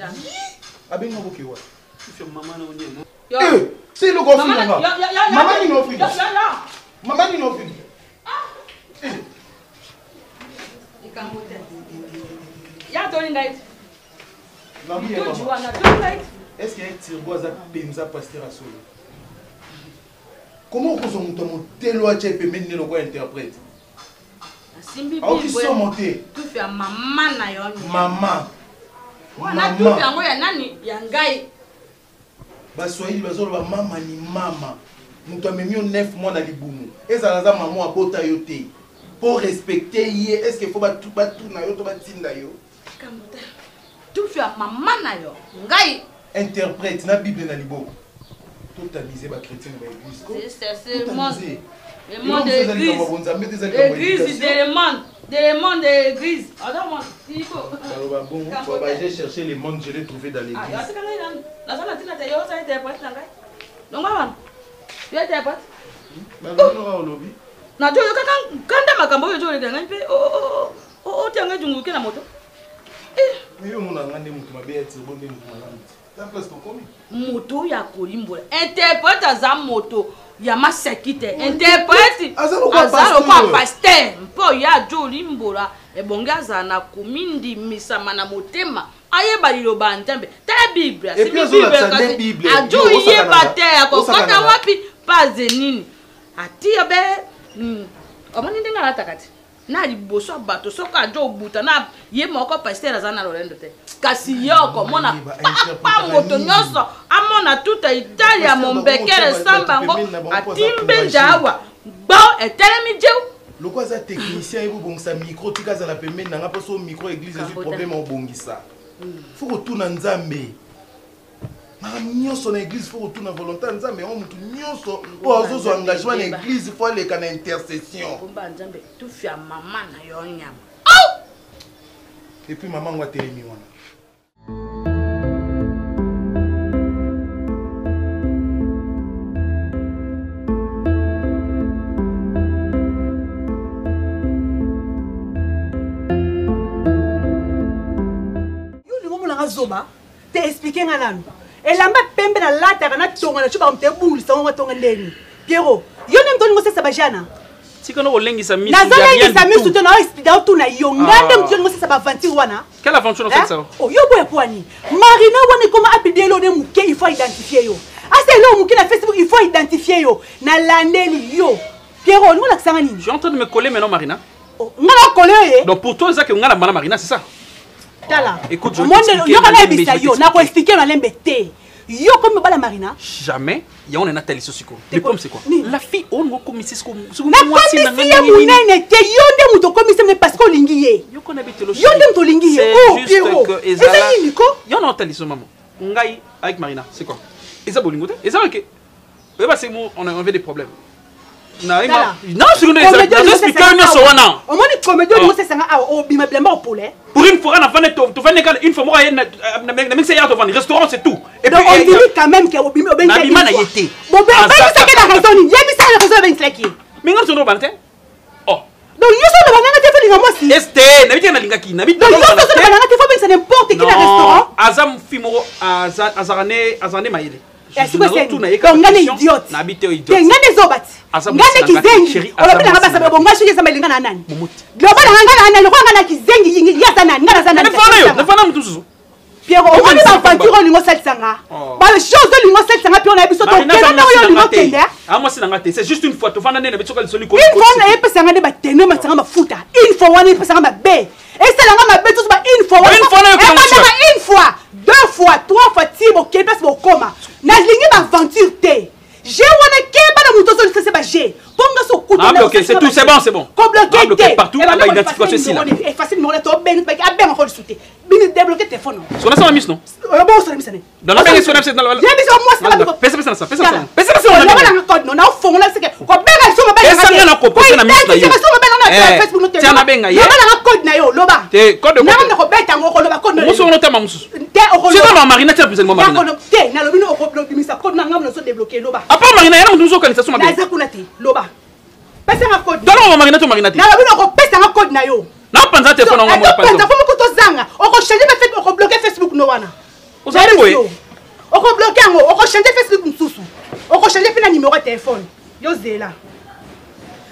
Abenga boke wa. Ifyo mama na onye. Eh, c'est le gros film là. Maman ni no film. Maman ni no film. Ikambote. Ya to ndait. Est-ce qu'il y a un tirbois à penza pasteur à solo? Comment on monte mon télo à tchèpe maintenant le quoi interprète? Simbi qui sont montés? Tout fait maman na yo. Maman. Wana tout fait ngo ya nani ya ngai. baswahili bazoloba mama ni mama moto amemi yo 9 mois na libumu ezala za mama abota yo te pour respecter ye est-ce qu'il faut batuna yo to batinda yo tu fais maman na yo ngai interprète na bible na liboko totaliser ba chrétien na église ko c'est le monde l'église des mondes d'église attends moi il faut alors bon j'ai cherché les mondes je l'ai trouvé dans l'église ah c'est quand la salle tina te yo ça interprète na ngai donc maman tu interprète ba no lobby na jo kanda makambo yo jo le ngai pe o tianga junguke na moto mais yo mona ngande mutu mabe ya tsebonde mutu malandi ça presque comme moto ya kolimbola interprète za moto ya masekite interprète azalo kwa pasteur mpo ya jo limbola ebonga za na kumindi misama na motema ayeba liloba nzambe ta bible si bible ajo yeba te akokota wapi paze nini atia be omoni ndinga natakati na liboso bato soka ajo buta na ye moko pasteur azana lolendo te kasi yoko mona pa moto nyonso amona tuta Italia mombekele sambango atimbe jawa bo etelemi jew loko za technicien ebo bongisa micro tika za la pembeni nanga poso micro église est problème au bongisa faut retourner nzambe mara nyonso na église faut retourner volontaire nzambe on mutu nyonso po azozo engagement na église faut aller kana intercession bomba nzambe tu fia mama na yo nyama et puis maman ngwa telemi wana zoba te expliquer nga nanu elamba pembe na lata kana tonga na chuba mte bulisa ngo tonga ndeni Piero yo nem toni ngose sabajana tika no lengisa misu na zalengisa misu to na expliquer to na yo ngande mtu ngose sabavantir wana quelle aventure en fait ça oh yo boy poani marina wana comment appeler lo ne muke il faut identifier yo asa lo muke na Facebook il faut identifier yo na landeli yo Piero ngo la sanga nini je suis en train de me coller maintenant Marina oh ngala coller donc pour toi ça que ngala mana Marina c'est ça Tala. Écoute, je vais expliquer ma lembete. Yo comme bala Marina. Jamais. Il y a on Nathalie Sosiko. Le problème c'est quoi? La fille on go commisser ce que moi si na ngani. Na munene te yo nde muto commisser mais parce qu'on lingiye. Yo ko nabite lo. Yo nde muto lingiye. Oh Piero. Ezala. Yo na Nathalie so maman. Ngai avec Marina, c'est quoi? Eza bolingo te? Eza OK. Oui bah c'est on avait des problèmes. Non, c'est une explication sur wana. On m'a dit comédien nous c'est ça au bima blemba au poulet. Pour une fois on a fait tu fais une fois moi na mixer ya devant restaurant c'est tout. Et puis on dit quand même que au bima ben na bima na yete. Bon ben ça que la raison ni yebi ça la raison ben slaki. Mais ngam sono bante. Oh. Donc yo so le banga te fait linga moi si. Este na biti na linga ki na biti. Donc yo so le banga te fait ben n'importe qui na restaurant. Azam fimoro azarane mayele. Donc ngane idiote. Nabite idiote. Ngane zobati. Ngane kizengi. Olopela ngaba sabe bonga shuje sama linga na nani. Global ngana nani lokwa ngana kizengi yingi ya sana ngana sana. Ne fana mtu susu. Piero on va aventure lingo setsanga. Ba le chose lingo setsanga puis on a biso to tena yo lingo kende. Ah moi c'est ngate c'est juste une fois to fana nene betsoka lisoli ko. Une fois na epesa ngane ba tene matsanga mafuta. Une fois wana epesa ngama be. Et ça nga mabe tous ba une fois. Une fois, deux fois, trois fois tibo kepes bo koma. Na lingi ba aventure te. J'ai wana keba na muto so c'est ba j'ai. Ponga so kutu. Ah OK, c'est tout, c'est bon. Ko bloquer partout on a identification ici là. Et facile mo to ben ba ka ben ko souté. Bini débloquer téléphone. Sur la ça miss non? Bon so misane. Dans la ben sur la dans la. J'ai mis sur moi ça. Pesa ça. Pesa ça. On a code non na fond là c'est que ko ben so ba. Pesa rien na ko pesa na miss na yo. Facebook no te. Tiens na benga ye. Na code na yo loba. Te code de. Na ko beta ngo loba code. Muso no tema muso. Te o c'est dans Marina tu as besoin de Marina. Te na lobi no ko bloquer ça code na ngam so débloquer loba. À part Marina yana muso kan ça so mabe. Na zakuna te loba. Pesa nga code. Dans Marina to Marina te. Na lobi no ko pesa nga code na yo. Na panza téléphone ngo mo panza. Panza fo mo ko to zanga. O ko changer ma fait o ko bloquer Facebook no wana. O za boy. O ko bloquer ngo o ko changer Facebook msusu. O ko changer pina numéro de téléphone. Yo zela.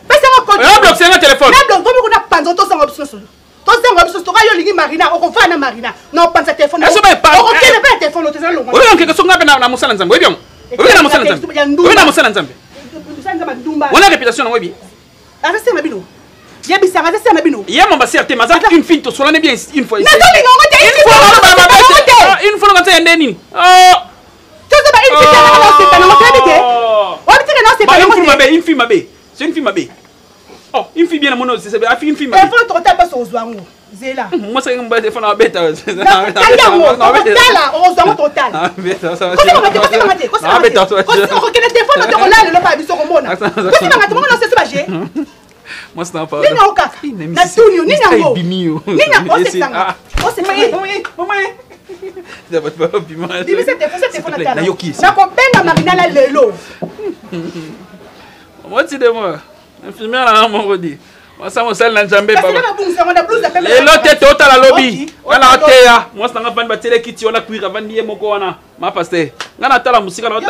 Pesa nga code. Na bloquer nga téléphone. Na bloquer ko na panza to zanga msusu. To zanga msusu to ka yo lingi Marina o ko fa na Marina. Na panza téléphone. O ko kene pa téléphone o tezala longo. O yo nke so ngabe na musala nzambe. O bien. O bien na musala nzambe. O bien na musala nzambe. On a réputation na webi. Asa sema bino. Yebi sanga asa sema bino. Yema ba certain maza une fille to solane bien une fois. Na to linga ngote une fois. Une fois ngata yende nini? Oh. To ba une Une fille mabé. C'est une fille mabé. Oh, une fille bien à mon os, c'est une fille mabé. Il faut ton tabac aux oignons. Zéla. Moi, c'est un téléphone à bête. Total. Moi, c'est un peu. Moi, ça, mon sel n'a jamais pas. Et l'autre est total à lobby. On a terre. Moi, c'est un peu de télé qui tient la cuir avant de mon coana. Ma pasteur. On a la musique à l'autre.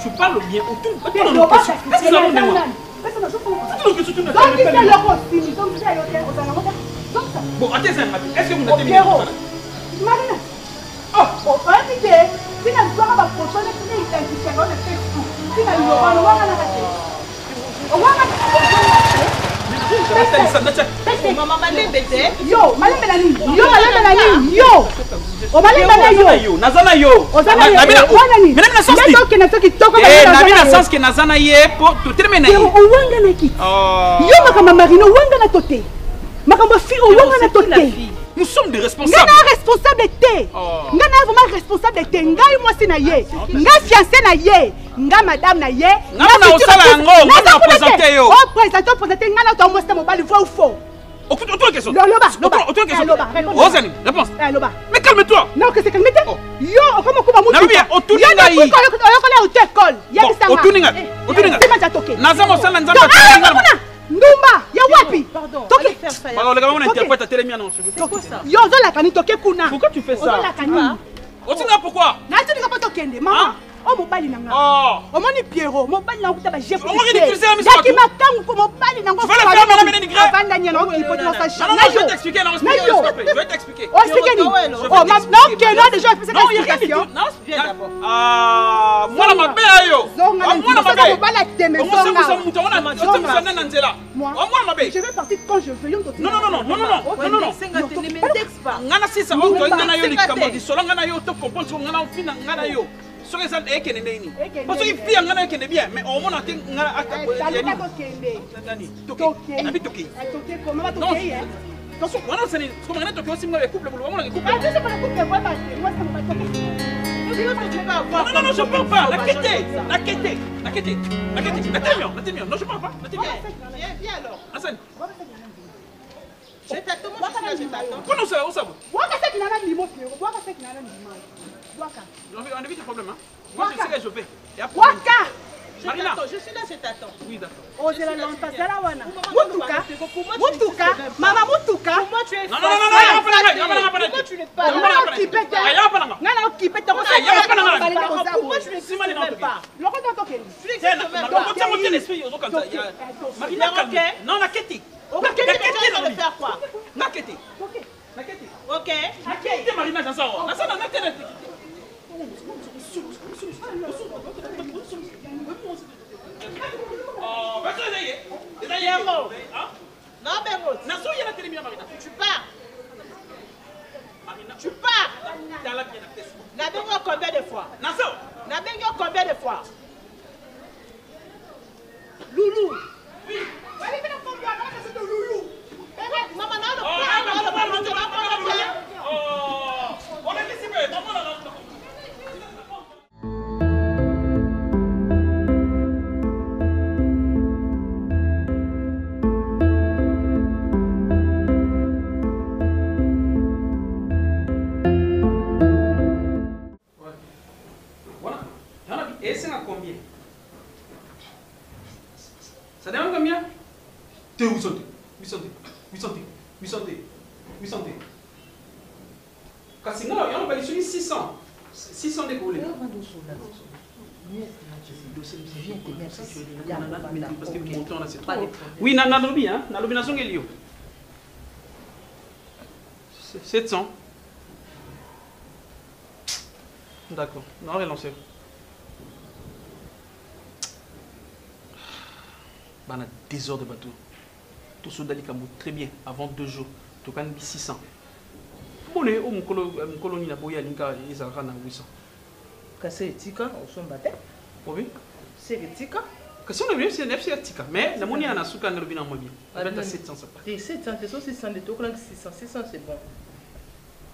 Tu parles bien autour. Bon, attends, est-ce que vous n'avez pas Marina. Oh, nous sommes des responsables. Responsabilité. Ngana vraiment responsabilité. Ngai moi c'est na ye. Ngai fiancé na ye. Ngai madame na ye. Ngana osala yango. Ngana présenter yo. Oh présenter ngana to moi c'est mon bal vrai ou faux. Autre question. Autre question. Rosani, réponse. Mais calme-toi. Non que c'est calme. Yo comment comment mutu. Na bien otuninga yi. Yo ko école. Ya bisanga. Otuninga. Nazama osala nzamba. Ndumba, ya wapi? Toki. Pardon, les gars, on interprète à télémia non. Yo zo la kani toke kuna. Pourquoi tu fais ça? Zo la kani. Otinga pourquoi? Na tu pas tokende, maman. Oh mobali nanga. Oh moni Pierrot, mobali nanga kuta ba chef. On va ridiculiser un monsieur. Yaki makangu ko mobali nanga. Tu vas le faire madame Benigre. Banda nya no ki poti sa cha. Non, je vais t'expliquer, non, je vais t'expliquer. Oh, expliquer ni. Oh, ma non que non déjà fait non, il y a rien du tout. Non, viens d'abord. Ah, moi la mabe ayo. Moi la mabe. Mobali a teme zonga. Moi ça muto on a ça na nzela. Moi la mabe. Je vais partir quand je veux. Non. Ngana sisa on to ngana yo likambo di solo ngana yo to comprendre ngana fina ngana yo. Sur les autres, équipes n'est parce qu'il y a un qui est bien, mais au moins il y a on évite le problème, hein? Moi, je sais que je vais. Waka! Marina, je suis là, je t'attends. Oui, d'accord. Oh, c'est la longtemps, c'est la wana. Mutuka, maman Mutuka. Pour moi, tu es. Non, pourquoi tu n'es pas là? Non, qui pète. Non, qui pète. Pourquoi tu n'es pas? Tu n'existes même pas. Marina, non, la Keti. Ok, tu vas faire quoi? La Keti. Ok. Marina, ça sort. Ça sort, Non, Bengo. Tu pars. Tu pars. Nabengo combien de fois? Nabengo combien de fois? Loulou. Oui. Maman, non, on est ici, combien? Ça demande combien? 800. Kasi nga on va lui 600. 600 de coulées. Parce que mon temps là c'est trop. Oui, na lobby hein, na lobby nason elio. 700. D'accord. Non, relancer. Bana désordre de bateau. Tout ce dali kamou très bien avant 2 jours. Tout kan 600. Bon les mon colonie na boya linka ils ont na 800. Cassé tika au son bateau. Oui. C'est tika. Kasi on a vu c'est 9 tika mais la monnaie na suka na lobina mobi. Avec 700 ça pas. 700 c'est 600 de tout 600 c'est bon.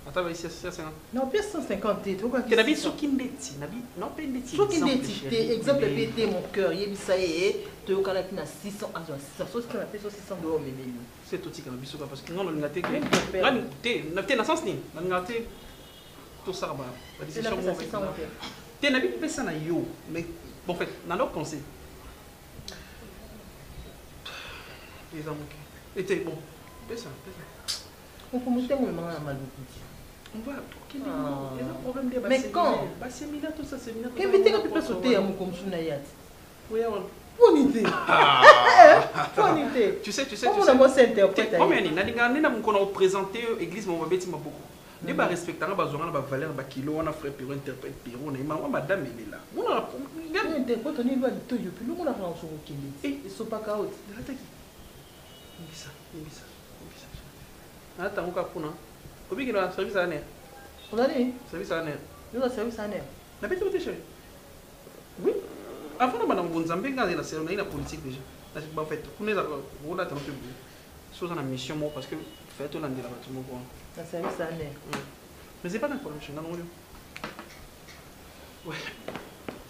Attends, ici, 150. Non, plus 150. Tu as sur Kindeti. Non, pas Kindeti. Sur Kindeti. Exemple, PT, mon cœur, il y a 600 à 600. C'est tout ce qu'on a vu parce que non, on a été. On a été dans sens ni. On a été tout ça. C'est la décision. Tu n'as pas ça na yo. Mais en fait, dans leur conseil. Les hommes. Était bon. Pesa. On peut monter mon maman à Malboukouti. On va il y a un problème de mais quand séminaire tout ça séminaire qu'est-ce que tu peux sauter à mon comme Sunayat oui bonité bonité tu sais comment on a s'interpréter combien ni na mkono présenter église mon babeti maboko ne ba respecter na bazonga na ba valeur ba kilo on a frère Piro interprète Piro na ma madame elle est là on a interprète on est va to yo puis on a France au Kindi et so pas chaos ça attends on ka kuna Combien il a service à l'air? On a dit service à l'air. Nous avons service à l'air. La petite côté chérie. Oui. Avant de madame Bonzambé, quand il a servi, il a politique déjà. Là, c'est en fait, on est d'accord. On a tant de choses en mission, moi, parce que fait tout l'année là-bas, tout le monde. La service à l'air. Mais c'est pas un problème, je suis dans le milieu. Ouais.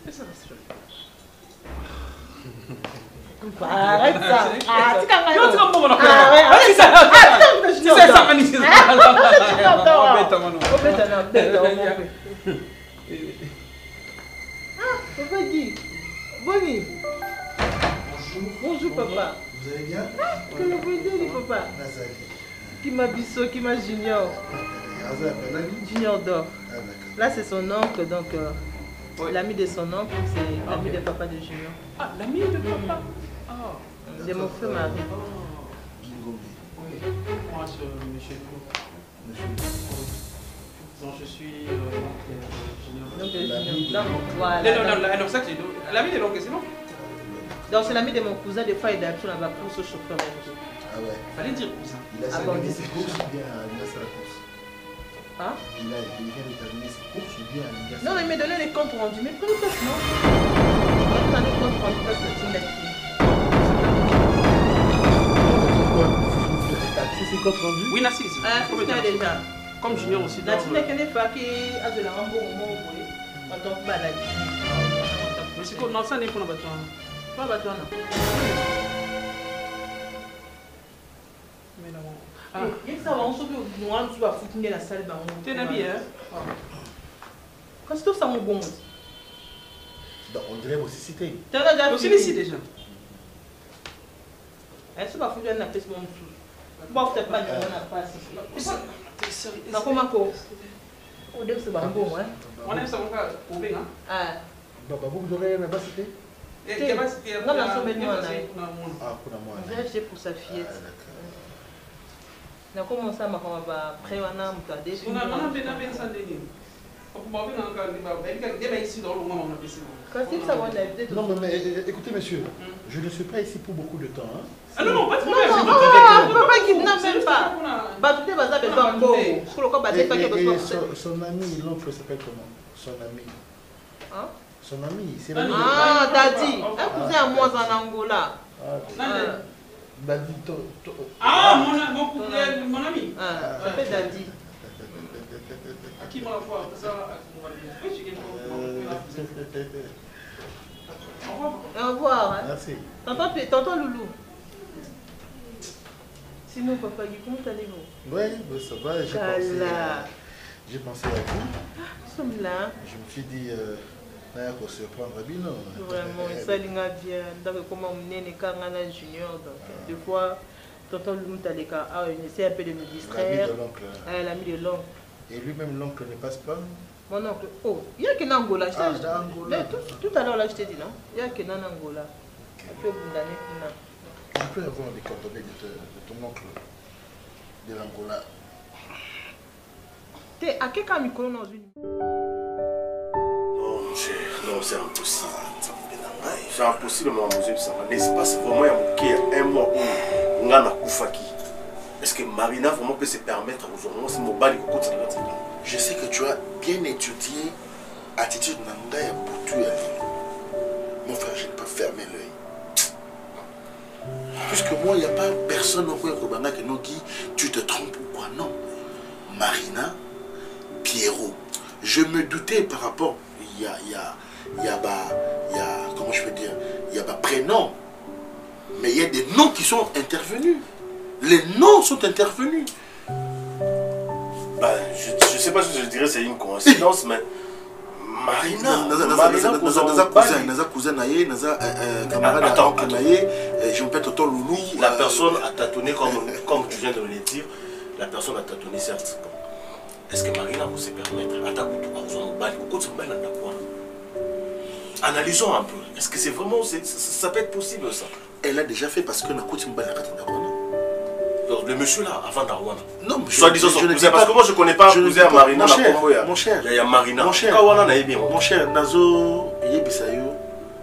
C'est ça, c'est joli. Arrête ça. Ah, tu arrête ça. Bonjour papa. Vous allez bien? Que le vous papa. Qui m'a bisso, qui m'a junior. Junior d'or. Là c'est son oncle donc l'ami de son oncle c'est l'ami de papa de Junior. Ah, l'ami de papa. De mon frère Marie. Moi, c'est monsieur. Donc, je suis. Donc, voilà. Non, ça que l'ami de l'oncle, c'est non? Donc, c'est l'ami de mon cousin, des fois, il a tout là-bas pour ce chauffeur. Ah ouais. Fallait dire cousin. Il a terminé ses courses ou bien il a sa course? Hein? Il vient de terminer ses courses ou bien il a sa... Non, il m'a donné les comptes rendus. Mais prenez pas, non? Il m'a donné les comptes rendus parce que c'est une lettre. C'est compte rendu? Oui, Nassi. Ah, c'est déjà. Comme Junior aussi. La tine qui n'est pas qui a de la rambo au moment où on tombe pas là. Mais c'est quoi? Non, ça n'est pas un bâton. Pas un bâton, non. Mais là, ah. Il y a ça, on se dit, nous allons se foutre la salle. Tu es habillé, hein? Quand c'est tout ça, mon bon. On dirait aussi cité. Tu as déjà aussi ici déjà. Elle se va foutre la pièce, mon sou. Pourquoi vous n'avez pas de passe? Non, comment quoi? On dit que c'est bon, hein? On aime ça, on va au bien, hein? Ah. Papa, vous n'aurez même pas cité? Non, non, c'est maintenant. Ah, pour moi. J'ai acheté pour sa fillette. On a commencé à m'apprendre après, on a monté. On a bien ça, Non, mais écoutez, monsieur, je ne suis pas ici pour beaucoup de temps. Hein. Ah non, pas de problème. Papa qui n'a même pas. Et son ami, l'oncle s'appelle comment? Son ami. Hein? Son ami, c'est l'ami. Ah, Daddy. Un cousin à moi en Angola. Daddy, ah, mon ami. Ah, ça fait Daddy. À qui m'a la foi ça? Au revoir. Hein? Merci. Tonton Loulou. Sinon, papa, comment allez-vous? Oui, ça va. J'ai pensé à vous. Nous sommes là. Je me suis dit, pour se prendre à Bino. Vraiment, ça l'ira bien. Donc, comment on est né junior. Donc, des fois, tonton Loulou Taleka, on essaie un peu de nous distraire. L'ami de l'oncle. L'ami de l'oncle. Et lui-même, l'oncle ne passe pas? Mon oncle, oh, il y a qu'un Angola. Tout à l'heure, là, je t'ai dit, non? Il y a qu'un Angola. Je peux avoir les coordonnées de ton oncle de l'Angola. T'es à quel cas micro dans une... Non, c'est impossible. C'est impossible, maman, n'est-ce pas? C'est vraiment un mois où on a Koufaki. Est-ce que Marina vraiment peut se permettre aujourd'hui? C'est mon bal. Je sais que tu as bien étudié l'attitude Nanda et Boutou. Mon frère, je n'ai pas fermé l'œil. Puisque moi, il n'y a pas personne au Kobanga qui nous dit tu te trompes ou quoi. Non. Marina, Pierrot. Je me doutais par rapport. Il y a comment je peux dire, il y a prénom. Mais il y a des noms qui sont intervenus. Les noms sont intervenus. Bah, je sais pas si je dirais c'est une coïncidence, mais Marina, cousin naïe, camarade naïe, je me pète autant loulou. La personne a tâtonné comme tu viens de me le dire. La personne a tâtonné certes. Est-ce que Marina peut se permettre? Analysons un peu. Est-ce que c'est vraiment, ça peut être possible ça? Elle a déjà fait parce que le monsieur là, avant Darwana. Non, soit disant son cousin, parce que moi je connais pas cousin Marina. Mon cher, il y a Marina. Mon cher, Nazo Yebisayo,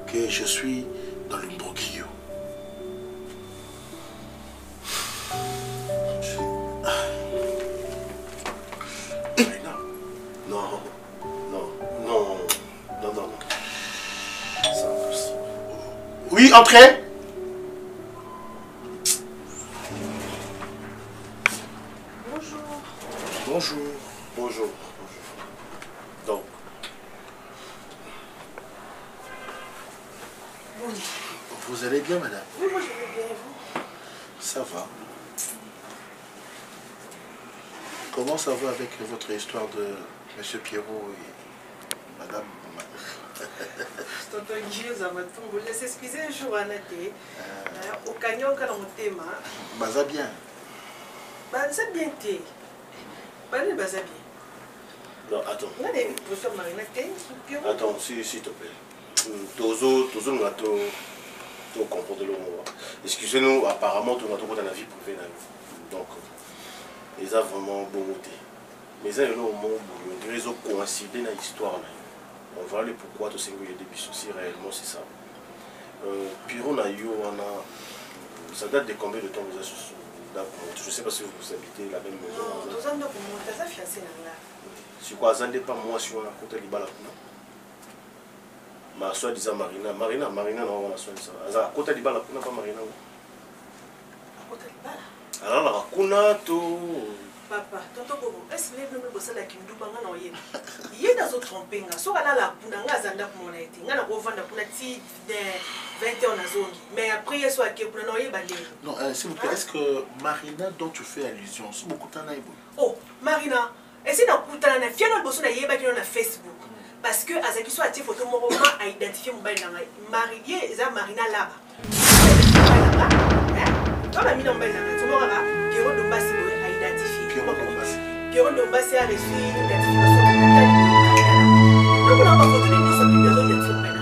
que je suis dans le Mbokio. Non. C'est impossible. Oui, entrez. Bonjour. Donc. Vous allez bien, madame? Oui, moi je vais bien, et vous? Ça va. Comment ça va avec votre histoire de M. Pierrot et madame? Tonton Guillaume, ça m'a tombé. Laisse excuser un jour à Naté. Au canyon, quand on thème. Bah, ça bien. Bah, ça bien, t'es. Bah, ça bien. Non, attends. Attends, s'il te plaît. Tozo, comprendre le mot. Excusez-nous, apparemment, tout notre dans la vie privée. Donc, ils ont vraiment beau côté. Mais ils ont au monde, ils ont coïncidé dans l'histoire. On va aller pourquoi tout ce que j'ai des soucis réellement, c'est ça. Pierrot, ça date de combien de temps vous avez je ne sais pas si vous habitez la même maison. Non, tu as fiancé là. C'est quoi, ça pas moi si on a côté Libala. Ma soeur disait Marina, non, on a soeur ça. À côté Libala, pas Marina. À côté Libala. Alors, la Kuna, tout. Papa, tonton Bobo, est-ce que vous avez besoin de Kindouba? Il y a des autres trompés. Soit à la Punanga, Zanda pour mon été. Il y a des gens qui ont 20 ans. Mais après, il y a soit qui ont non, s'il vous plaît, est-ce que Marina, dont tu fais allusion, c'est beaucoup de temps? Oh, Marina, est-ce que tu as fait un besoin de Facebook? Parce que, à ce qui soit attiré, il faut que mon roman a identifié mon bain. Marié, c'est Marina là-bas. Quand la mine en bain, tu m'auras là, Pierrot de Bassi a identifié. Pierrot de Bassi a reçu l'identification. Donc, on n'a pas photo de nous, ça plus besoin d'être sur le bain.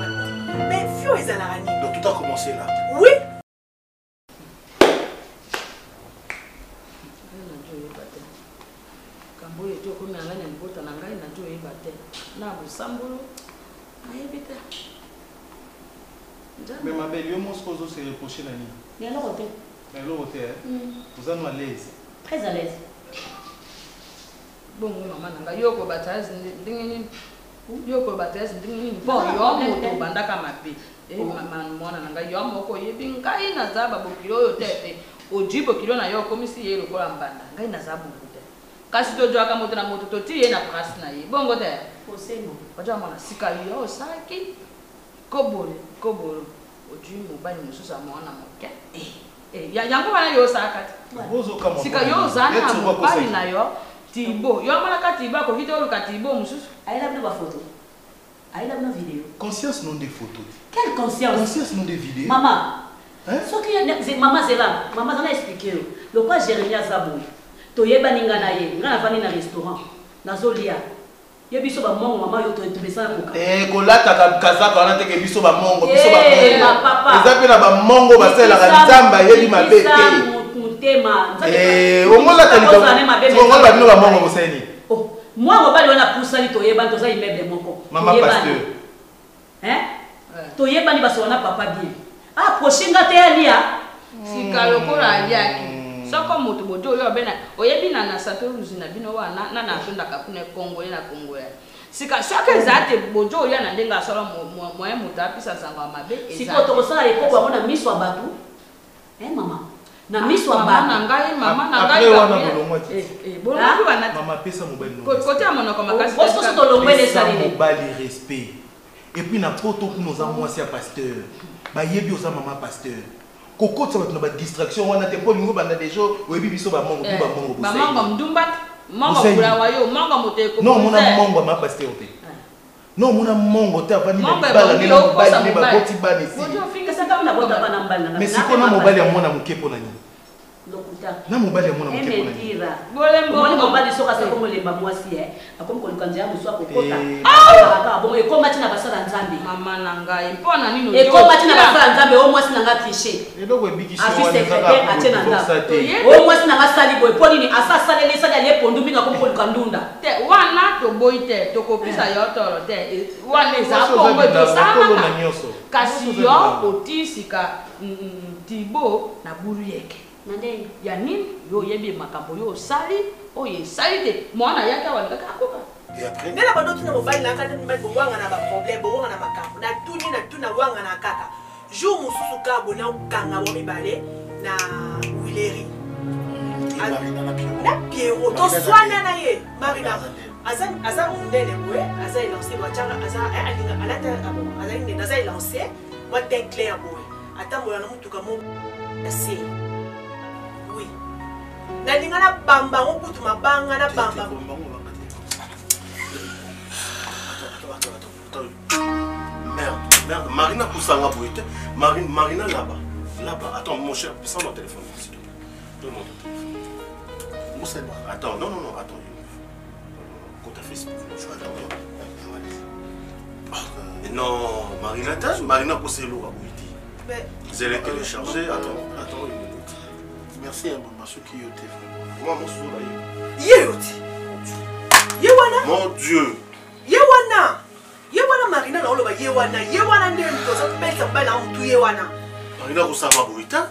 Mais, Fio est à la rani. Donc, tout a commencé là? Oui. ngai na libota na ngai na ndio oyeba te na bosambolo nayebi te. Mais ma belle, yo mosco zo se reprocher na nini? Mais alors te. Mais alors te, vous êtes à l'aise. Très à l'aise. Bon maman nanga yoko batazi ndingi nini? Yoko batazi ndingi nini? Bon yo moto bandaka mabe. Mama mwana nanga yo moko yebi ngai na zaba bokilo yo tete. Ojibo kilo na yo komisi ye lokola mbanda. Ngai na zaba bokute. Kasi to joaka moto na moto to ti ye na place na ye. Bongo te. Osemo. Oja mwana sika yo saki. Kobole. Oji mobali mususa mwana moke. Yango wana yo saka. Sika yo zana mobali na yo. Tibo, yo malaka Tibo ko hito luka Tibo mususu. Aïla bna ba photo. Aïla bna vidéo. Conscience non des photos. Quelle conscience? Conscience non des vidéos. Maman. Hein? Ce qui maman c'est là. Maman ça a expliqué. Le quoi Jérémie Azabou. To yeba ninga na ye. Nga na vani na restaurant. Nazolia. Ye biso ba mongo maman yo to besa ko. Kolata kazaka wana teke biso ba mongo, biso ba mongo. Ma papa. Eza pe na ba mongo ba sela ka nzamba yebi mabe te. Tema. Ongola tali. Ongola ba bino ba mongo boseni. Oh, moi on va lui na poussa li to yeba to za immeuble moko. Maman pasteur. Hein? To yeba ni baso na papa bien. Ah, prochinga te alia. Sika lokola aliaki. Soko moto bojo yo bena oyebi na sato ruzina bino wana na tonda kapune Kongo na Kongo ya. Sika shaka zate bojo yo na ndenga solo moye moto apisa sangwa mabe eza. Siko to kosala eko na miswa batu. Mama. Na miswa batu. Mama ngai mama ngai. Bolongo wana. Mama pesa mobali. Côté amona comme kasi. Boso to longwele sali. Mobali respect. Et puis na poto kuno za mwasi ya pasteur. Ba yebi oza mama pasteur. Koko ça va être distraction wana te po lingo banda déjà oyebi biso ba mongo ba mongo ba mongo mdumba mongo kula wayo mongo moteko non mona mongo ma pasteur te non mona mongo te avani na bala ne na bali ne ba boti bani si bonjo finga saka mona bota bana mbali na mais siko na mobali ya mona mukepo na nini lokuta na mobali ya mona mukepo na nini bolembo mobali soka sako molemba mwasi akomi kolukanza ya muswa kokota aka bongo ekoma tina basala nzambe mama na ngai mpona nini ekoma tina basala nzambe o mwasi nanga tricher eloko ebikisi wana kaka atena nzambe o mwasi nanga sali boy poni ni asa salele sali ale pondu minga ko kolukandunda te wana to boite to kopisa yo toro te wana eza kongo to sama kasi yo otisika Tibo na buru yeke nande ya nini yo yebi makambo yo sali oye sali te mwana yake walika kakoka nela bando tuna mobali na kata mbali bongwanga na ba problème bongwanga na makambo na tuna wanga na kaka jour mususu ka bona ukanga wa mibale na Wileri na Pierrot to swana na ye Marina aza mundele bwe aza lancé wachanga aza alinga alata aza ine aza lancé wa teint clair bwe atambola na mutuka mo assez oui na lingana bamba ngokutu mabanga na bamba Merde, Marina Poussanga Bouite. Marina là-bas. Là-bas. Attends, mon cher, sans mon téléphone, s'il te plaît. Donne-moi ton téléphone. Attends, non, attends. Quand t'as fait ce non, Marina, Marina Pousselo à Bouite. Je l'ai téléchargé. Attends une minute. Merci à maman, ce qui est au téléphone. Moi, mon sourire. Yewana. Mon Dieu. Yewana. Yewana Marina na oloba yewana nde mtoza pesa mbala mtu yewana Marina kusanga boita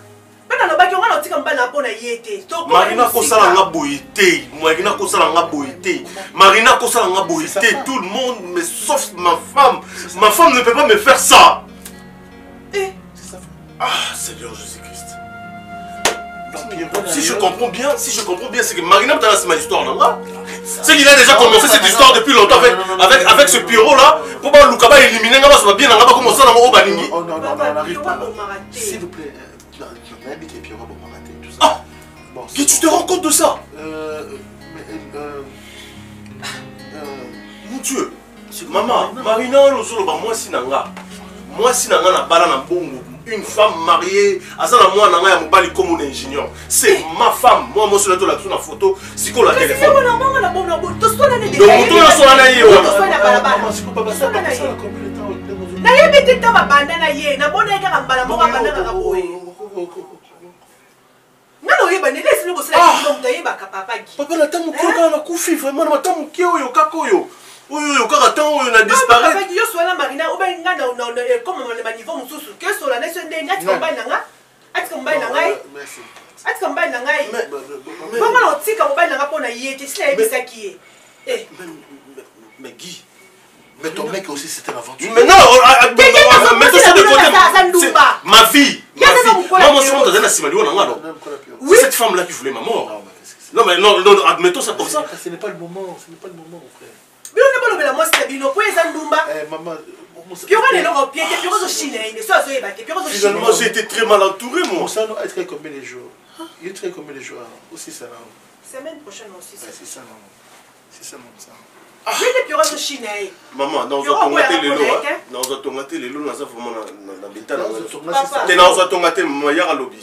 bana lobaki ngana otika mbala pona yete Marina kosala nga boité Marina kosala nga boité Marina kosala nga boité tout le monde mais sauf ma femme ne peut pas me faire ça ah Seigneur Jésus-Christ si je comprends bien c'est que Marina c'est ma histoire là. C'est qu'il a déjà commencé cette histoire depuis longtemps avec ce Pierrot là. Pour pas Lukaba éliminer, on va bien comment ça dans Baningi. Oh non, on n'arrive pas là. S'il vous plaît, on habite les Pierrot pour m'arrêter tout ça. Ah bon, tu te rends compte de ça? Mon Dieu. Maman, Marina, moi si nanga na bala na bongo. Une femme mariée, moi comme un ingénieur. C'est ma femme. Moi, je suis là sur la photo. C'est quoi la téléphone? oyeba ne laisse le bosala ki mo tayeba ka papa gi. Papa la tamu ki okala na kufi vraiment na tamu ki oyo kakoyo. Oyo kaka temps oyo na disparaître. Papa gi yo sola Marina oba nganda na comme le niveau mususu que sola na so ndenge ati komba nanga. Ati komba nanga. Merci. Ati komba nanga. Comment on tika komba nanga pona yete sila ebisa ki eh. Mais Guy, mais ton mec aussi c'était l'aventure. Mais non, mets ça de côté. Ma vie. Maman, c'est mon oui. Cette femme-là qui voulait ma mort. Non, mais non, admettons ça comme ça. Ce n'est pas le moment, ce n'est pas le moment, mon frère. Mais on n'est pas le moment, c'est bino. Pour les Andumba. Maman. Puis on est là au pied, puis on est au Chine. Finalement, j'ai été très mal entouré, moi. Ça, nous, être combien de jours? Il est très combien de jours? Aussi, ça, non. Semaine prochaine aussi. C'est ça, non. C'est ça, non, ça. Maman, dans un tomaté les lots, dans un tomaté les lots, nous avons vraiment dans l'habitat. Dans un tomaté, il y a un lobby.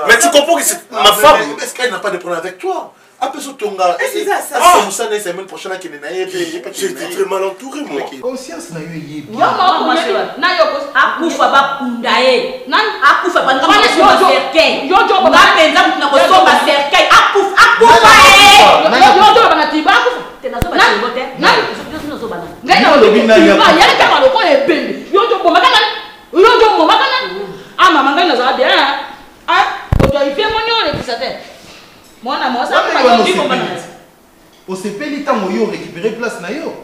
Mais tu comprends que c'est ma femme. Est-ce qu'elle n'a pas de problème avec toi? Après ce tonga, j'ai été très mal entouré, moi. Conscience n'a eu au CP, il a récupéré place na yo.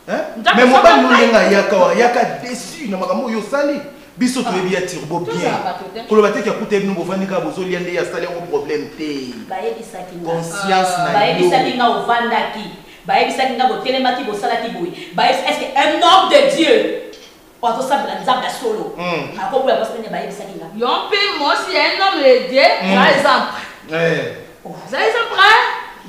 Mais mon père nous yaka déçu na makambo yo sali. Biso to bien turbo bien. Pour le bateau qui a coûté nous bovandi ka bozo liende ya sali un problème té. Conscience na yo. Baye na ovandaki. Baye bisaki na botelemaki bosalaki boy. Baye est-ce que un homme de Dieu pour ça la nzamba solo. Na ko bula bosalaki baye bisaki na. Yompe moi si un homme de Dieu, par exemple. Vous avez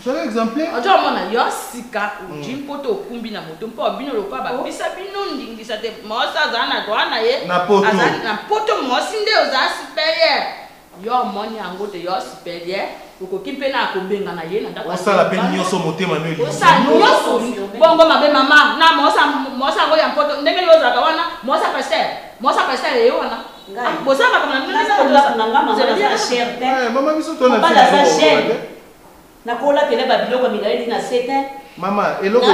un exemplaire? Ojo mona yo sika ujimpoto okumbi na moto mpo bino lokwa ba bisa bino ndingisa te mosa zana dwana ye na poto na poto mosi nde oza supérieur yo moni yango te yo supérieur okoki mpe na akobenga na ye na ndako osala pe nyonso motema no eli osala nyonso bongo mabe mama na mosa ngo ya mpoto ndenge yozaka wana mosa pasteur ye wana bosaka kama mama biso to na nakola tele babiloko milali na 7 ans maman eloko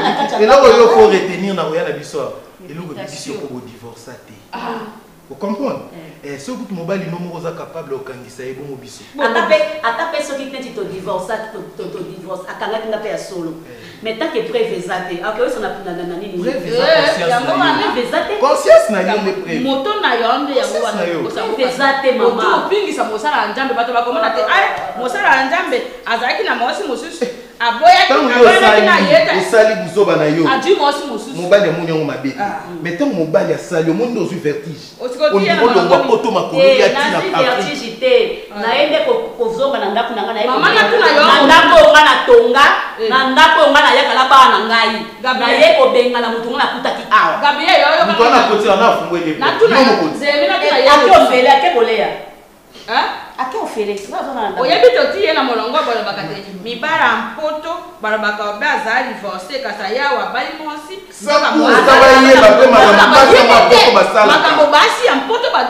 yo faut retenir na oya na biso eloko biso ko divorcer te vous comprenez ce que mobali no mo za capable okangisa ebo mo biso atape soki tenti to divorce akanga tinga pe ya solo mais tant que prévezate ok oyo sona na nini prévezate conscience na yo le pré moto na yo nde yango wana prévezate mama opingisa mosala njambe bato bakomona te mosala njambe azalaki na mosi mosusu aboyaki na yeta osali buzoba na yo adi mosi mosusu mobali amoni yango mabe mais ntango mobali asali omondi ozwi vertige olongwa poto makolo ya tina vertige te nayende kozonga na ndako na ngai na ndako oyo nga natonga na ndako oyo nga nayakala bana na ngai naye kobenga na motu nga nakutaki awa moto wana akotila na afungwele ake ofele ake koleya ake ofele oyebi toti ye na molongo balobaka te mibala mpoto balobaka obe azala divorce kasi yawa abali mwasi makambo basi ya mpoto aza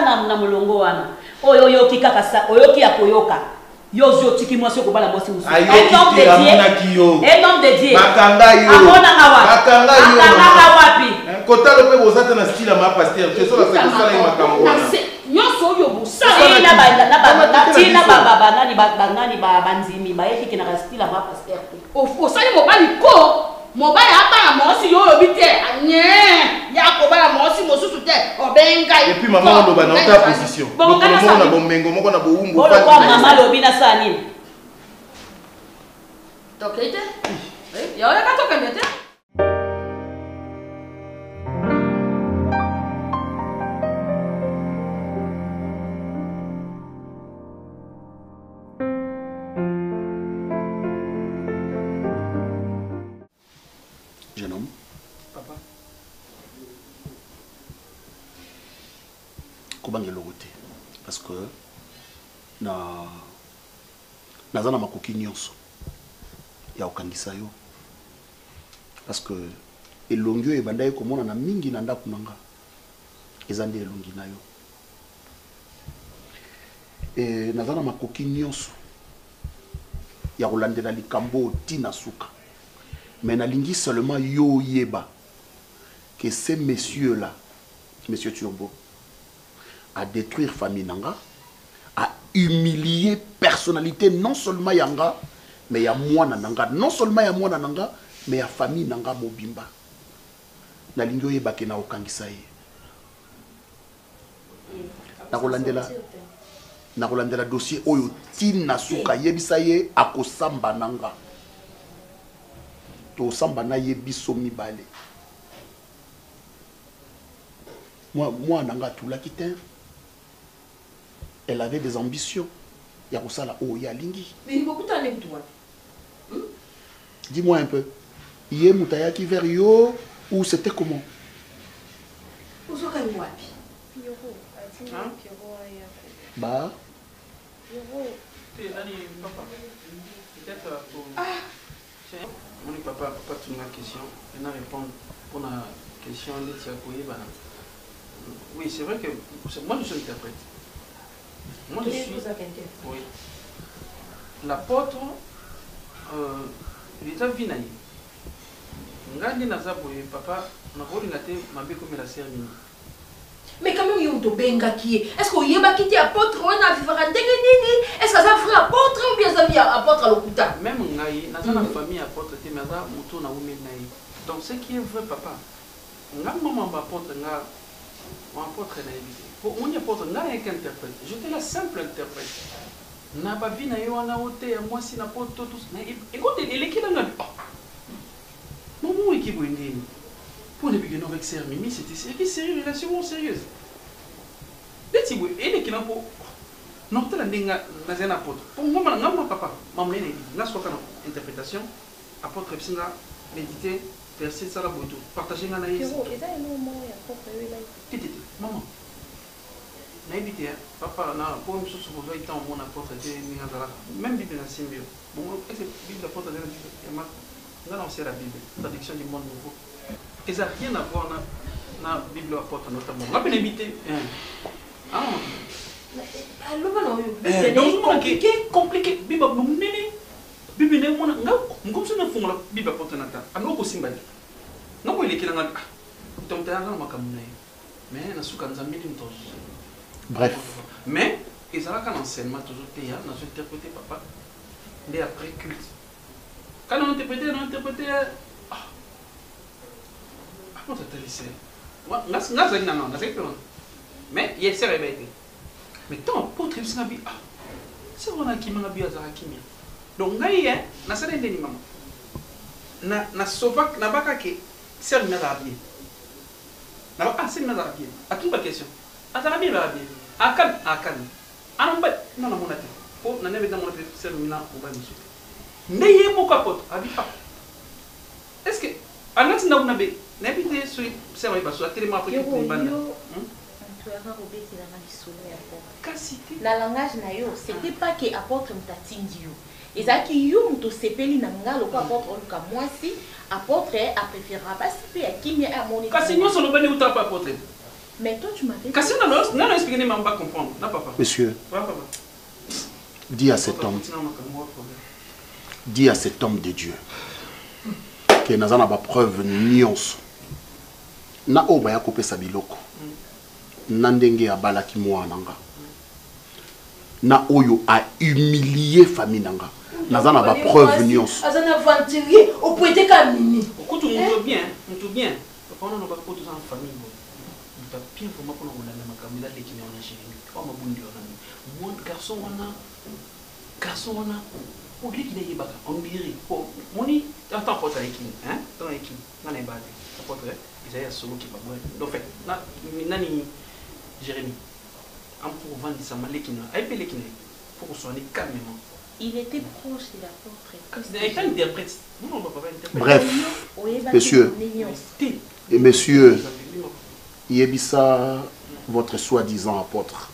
na molongo wana oyo oyoki kaka sa oyoki ya koyoka yozo tiki mwasi okobala mwasi mosusu un homme de Dieu amonanga wapi kotalo mpe bozata na style ma pasteur kesala sekosala ye makambo wana nyonso oyo banani banzimi bayekiki na style ma pasteur osali mobali ko mobali abala mwasi yo oyobi te ya kobala mwasi mosusu te obengai et puis maman oloba na ota position moko na bomengo moko na bowumbu kwa mama lobi na saa nini tokete yo ya katokende te jeune homme. Papa. Comment est-ce parce que naza na makoki nyonso ya okangisa yo parce que elongi oyo ebandaki komona na mingi na ndako na nga ezandi elongi na yo naza na makoki nyonso ya kolandela likambo tina suka mais nalingi seulement yo yeba que ces messieurs là monsieur Turbo à détruire famille nanga, à humilier personnalité non seulement yanga mais ya moi nanga, non seulement ya moi nanga mais ya famille nanga mobimba nalingi oyeba ke na okangisa ye na kolandela dossier oyo tina suka yebisa ye akosamba nanga to samba na ye biso mibale moi nanga tula kite elle avait des ambitions ya kosala o ya lingi mais il beaucoup d'aller toi dis-moi un peu yé mutaya ki vers yo ou c'était comment usoka ni wapi bah mon papa tu m'as question et répondre pour la question de oui c'est vrai que moi je suis interprète. Moi je suis oui l'apôtre il est à Vinaï ngandi nazaboye papa nakolinga te mabe comme la sœur Mimi. Mais quand même, il y a benga qui est. Est-ce qu'il y a qui apôtre ou un vivre en déguenini? Est-ce que ça fait apôtre ou bien ça vient apôtre à l'hôpital? Même ngai, dans la famille apôtre, tu m'as dit muto na ume nai. Donc ce qui est vrai papa, ngai maman apôtre ngai, apôtre na évité. Pour mon apôtre ngai est interprète. J'étais la simple interprète. Na ba vie na yo na oté moi si na apôtre tous. Écoute, il est qui dans la maman est qui boindini. Pour les bigues avec sœur Mimi, c'était sérieux, relation sérieuse. Les petits bouts, et les qui n'ont pas. Non, tu l'as un apôtre. Pour moi, mon papa, maman, n'a soit une interprétation, apôtre Psinga, méditer, verser ça la boutou, partager la naïs. Maman, n'a évité, papa, n'a pas une chose sur vous, étant mon apôtre, même Bible dans Simbio. Bon, est-ce que Bible apôtre, n'a lancé la Bible, traduction du monde nouveau. Et ça n'a rien à voir avec la Bible apôtre notamment. On peut éviter. Donc, c'est compliqué. Bible apôtre, Bible n'est pas comme ça, nous la Bible apôtre nata. Alors, aussi mal. Non, il est qu'il a un. Donc, tu as un mais na souka nzambi mtos. Bref. Mais ils ont un enseignement toujours théâtre, nous interprété papa. Mais après culte. Quand on interprété, on t'a laissé. Mais il s'est réveillé. Mais tant pour très bien, c'est on a qui m'a bien à Kimi. Donc, naïe, n'a pas de maman. Na sovac, n'a pas qu'à c'est le mérabie. N'a pas assez de mérabie. À toute ma question. À ta mère mérabie. À Cannes. À non, non, mon avis. Oh, n'a pas dans mon avis, c'est le mina ou pas monsieur. N'ayez mon capote. Est-ce que. À notre nom, n'habitez sur le bas, sur la télé, après que tu bandes. La langage na yo, c'était pas que apôtre mtatindio. Et ça qui yo mto sepeli na ngalo ko apôtre oluka mwasi, apôtre a préférera pas sipe à qui a moni. Kasi nyo solo bani uta pas apôtre. Mais toi tu m'avais. Kasi non expliquer ne m'a pas comprendre, na papa. Monsieur. Papa. Dis à cet homme. Dis à cet homme de Dieu. Que nous avons preuve nyonso. Na oba ya kopé sa biloko. Nandenge ya balaki mwa nanga. Na oyo a humilié famille nanga. Nous avons preuve nyonso. Azana aventurier au poète kamini. Écoute, on bien. Papa on n'a pas tous en famille. On t'a bien pour moi pour on a na makamila les qui on a chez nous. Pas ma bundi on a. Mon garçon on a. Pour lui qui n'est pas on dirait pour moni attends pour avec qui hein dans avec qui non n'est pas ça peut être Isaïe solo qui va boire donc fait nani Jérémie en pour vendre ça malé qui n'a appelé qui pour soigner calmement il était proche de l'apôtre il était interprète non on va pas interpréter bref monsieur et monsieur Yebisa votre soi-disant apôtre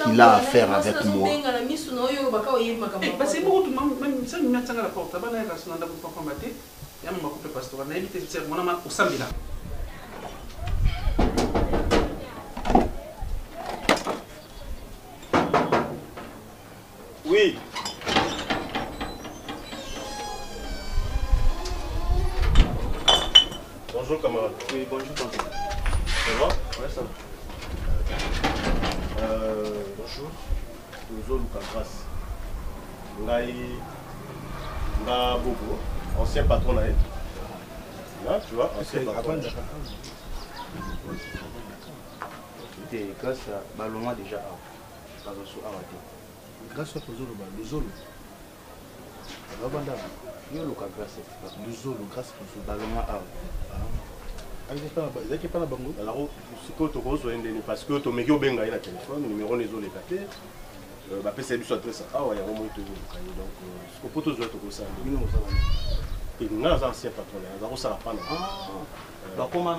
qu'il a affaire avec moi. C'est beaucoup, même ça, il à la porte. Il y a un pasteur, il y a un pasteur, il y a un pasteur, Oui. Bonjour camarade. Oui, bonjour tonton. Ça va? Ouais, ça va. Bonjour. Tozo Luka Grâce. Ngai Nga Bobo, ancien patron naïf. Là, tu vois, ancien patron. C'était grâce à Baloma déjà. Grâce à Tozolo, le Zolo. Yo Luka Grâce. Le Zolo, grâce à Tozolo. Baloma ezaki epa na bango alors sikoyo tokozwa endeni parce que tomeki obenga ye na téléphone numéro nezoleka te bapesa biso adresse awa yango moi tozoluka ye donc siko mpo tozwa tokosala nga naza ancien patron aza kosala pana bakoma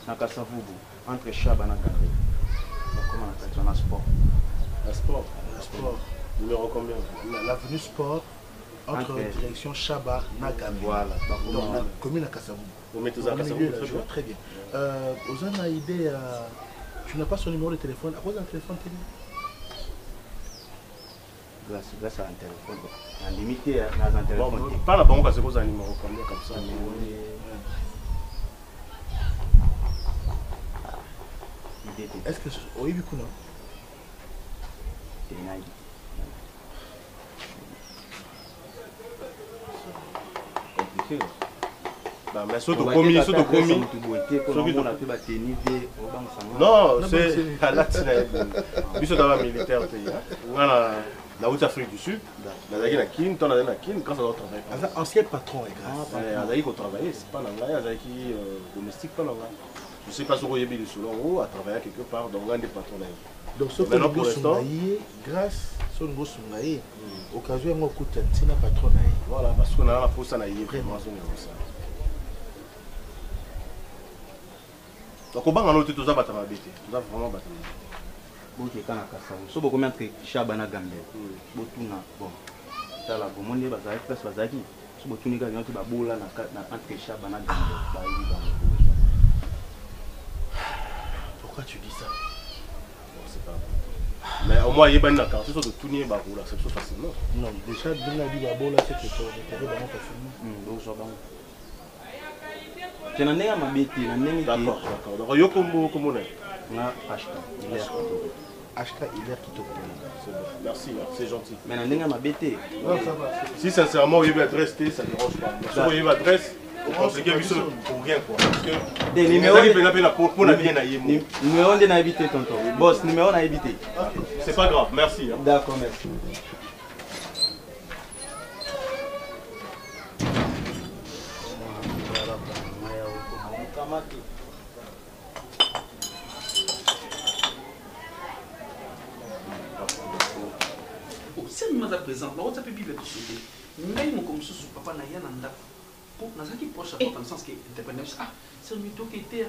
na Kasavubu entre Chaba na Gare bakoma na kati na sport. La sport numéro combien? L'avenue Sport entre direction Chaba Nagami. Voilà. Donc la commune à Kasavubu. Vous mettez à Kasavubu, très bien. Aux a idée, tu n'as pas son numéro de téléphone. À cause d'un téléphone télé? Grâce à un téléphone. En limité dans un téléphone. Pas la banque, c'est quoi un numéro combien comme ça? Est-ce que oui, du coup, non? Compliqué. Mais surtout commis. Non, c'est à l'acte militaire. La Haute-Afrique du Sud, grâce à notre travail. Ancien patron, il faut travailler, c'est pas qui domestique. Je ne sais pas si vous avez des sous à travailler quelque part dans un des patrons. Donc, ce que nous avons grâce à ce que nous avons occasion de coûter un patron. Voilà, parce qu'on a la force à naïe. Donc, on va en noter tout ça, vraiment battre. Ok, quand on a ça, so beaucoup mettre Chabana Gambé. Botuna, bon, ça la bon, on est basé avec place basaki. So beaucoup ni gagner tu babola na entre Chabana Gambé. Pourquoi tu dis ça? Bon, c'est pas. Mais au moins il y a bien la carte, c'est de tout nier babola, c'est facilement. Non, déjà de la vie babola c'est que tu es vraiment facilement. Donc ça va. Tu n'en es à ma bête, d'accord. Donc yo comme on est. Na HK, il est qui te connaît. Merci, c'est gentil. Mais on est à ma bête. Non, ça va. Si sincèrement il veut être resté, ça ne dérange pas. Si il veut être resté, on se gagne pour rien quoi. Parce que des numéros pour la bien naïe. Numéro de n'habiter tonton. Boss, numéro n'habiter. C'est pas grave, merci. D'accord, merci. Si nous sommes présents, nous avons Bible de société. Même comme ce papa n'a rien en date. Pour nous avons proche dans le sens que indépendance. Ah, c'est un mytho qui était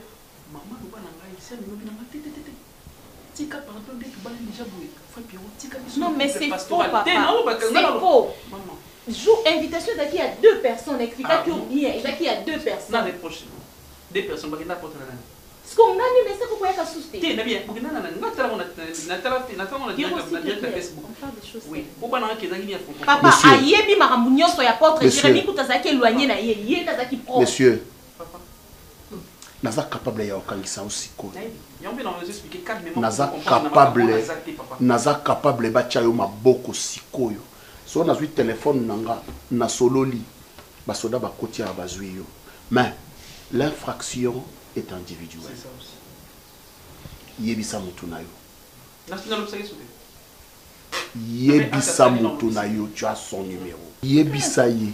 maman nous pas n'engager, c'est un mytho qui n'a pas été. Tika par exemple dès que tu vas déjà bouer. Non mais c'est faux papa. C'est faux. Maman. Joue invitation d'aki à 2 personnes. Explique que bien. Il y a 2 personnes. Non les prochaines. 2 personnes parce qu'il n'a pas de nana. Ce qu'on a mis mais c'est pourquoi il y a souci. T'es bien. Pour que nana na Facebook. Oui. Pourquoi n'a que zaki ni papa ayebi makambu nyonso ya porte Jérémy kutazaki éloigné na ye tazaki pro. Monsieur. Naza capable ya okangisa usiko. Naza capable bacha yo maboko sikoyo. So nazwi téléphone nanga na sololi basoda bakoti ya bazwi yo. Mais l'infraction est individuelle. C'est ça aussi. Yebisa mutu na yo. National obsession. Yebisa mutu na yo, tu as son numéro. Yebisa ye.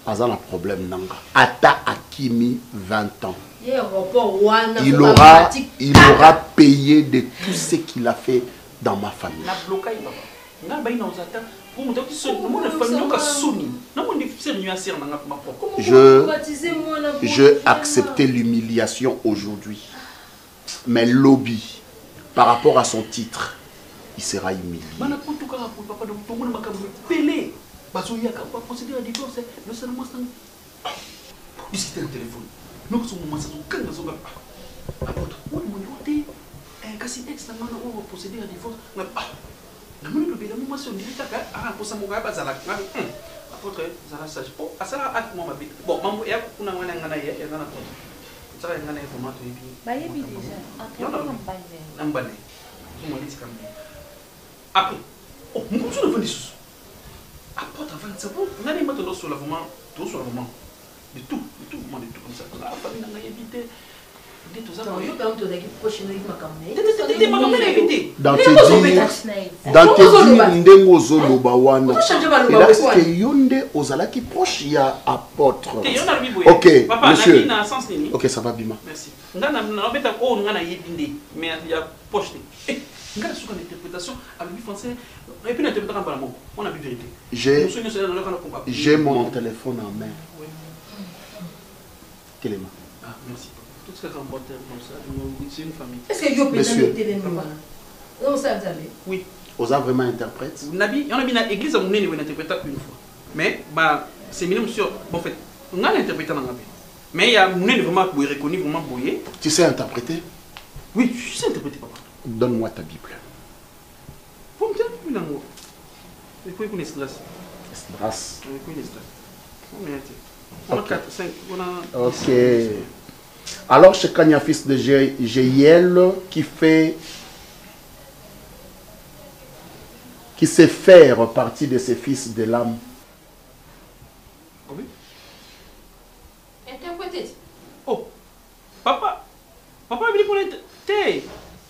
Aza na problème nanga. Ata Akimi 20 ans. Il aura payé de tout ce qu'il a fait dans ma famille. Je acceptais l'humiliation aujourd'hui. Mais lobby, par rapport à son titre, il sera humilié. Discuter au téléphone. Nous sommes au moment où on a kasi ex na mwana oyo procéder à divorce. namoni lobela mo mwasi ondimi kaka aramposa moko ya bazala apôtre zala sage po asala acte mo mabe bon mambo ya kuna ngana ngana ye ya ngana poto tsaka ngana ye vraiment to yebi bayebi déjà nambane mo liti kam après oh mo so le vendre sous apôtre avant ça bon ngana mbato do sur la vraiment tout sur le moment de tout moi de tout comme ça la famille n'a évité dans tes ndengo zoloba wana est-ce que yonde ozalaki proche ya apôtre ok monsieur ok ça va bima merci ngana na beta ko ngana yebinde mais ya proche ngana suka interprétation avec français et puis l'interprétation par mot on a vu vérité j'ai mon téléphone en main Téléma ah merci tout ce qui est remporté comme ça, c'est une famille. Est-ce que vous pouvez téléma? Non, ça vous avez. Oui. Osa vraiment interprète? Nabi, on a mis dans l'église, on a interprété une fois. Mais, c'est minimum sûr. En fait, on a interprété dans la vie. Mais il y a vraiment reconnu, vraiment boyé. Tu sais interpréter? Oui, je sais interpréter, papa. Donne-moi ta Bible. Vous me dites, oui, l'amour. Il faut qu'on ait stress. Stress. Il faut qu'on ait stress. On a 4, 5, on a... Ok. Alors, chez Kanya, fils de Jéiel, qui sait faire partie de ses fils de l'âme. Oui. Interprétez. Oh, papa, il dit pour l'intérêt.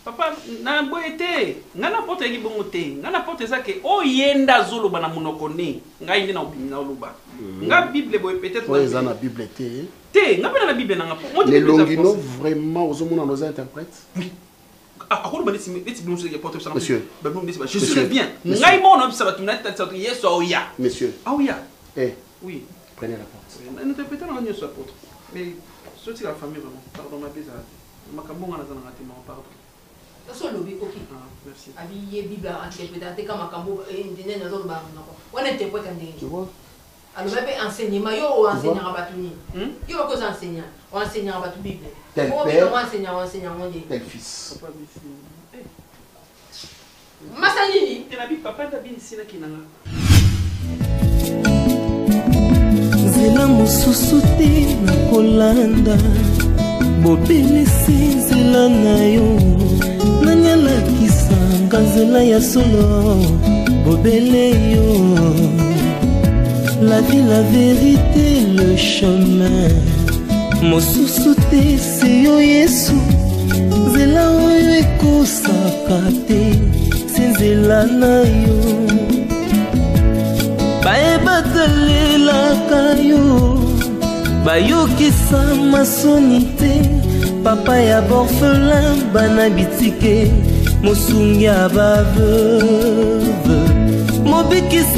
Papa, na boyete, ngana porte ki bongo te, ngana porte ça que oh yenda zolo bana monokone, nga yenda na obimina oluba. Nga Bible boy peut-être. Ouais, ça na Bible te. Te, nga bana la Bible na nga. Les Longino vraiment aux hommes nos interprètes. Oui. Ah, ako ba neti bino se porte ça. Monsieur. Ba non neti ba. Je suis bien. Nga imo na bisa batuna tata yeso oya. Monsieur. Ah oya. Eh. Oui. Prenez la porte. Interpréter na nyoso apôtre. Mais sorti la famille vraiment. Pardon ma bisa. Makambo ngana za na ngati ma pardon. Solobi ok. Ah, merci. Abiye Bible interpréter comme makambo ndine na zolo ba nako. On interprète ndenge. Tu vois? Alors même enseignement yo enseignant batuni. Yo ba ko enseignant. On enseignant batu Bible. Tel père. On enseignant on dit. Tel fils. Papa bisi. Masalini. Tenabi papa tabi sina kinanga. Zela mususu te na kolanda. Bobelisi nzela na yo nanyalakisa nzela ya solo bobele yo la vie la vérité le chemin mosusu te se yo Yesu nzela oyo ekosaka te se nzela na yo bayebatalelaka yo bayokisa masoni te papa ya borphelin bana bitike mosungi ya baveuve mobikisi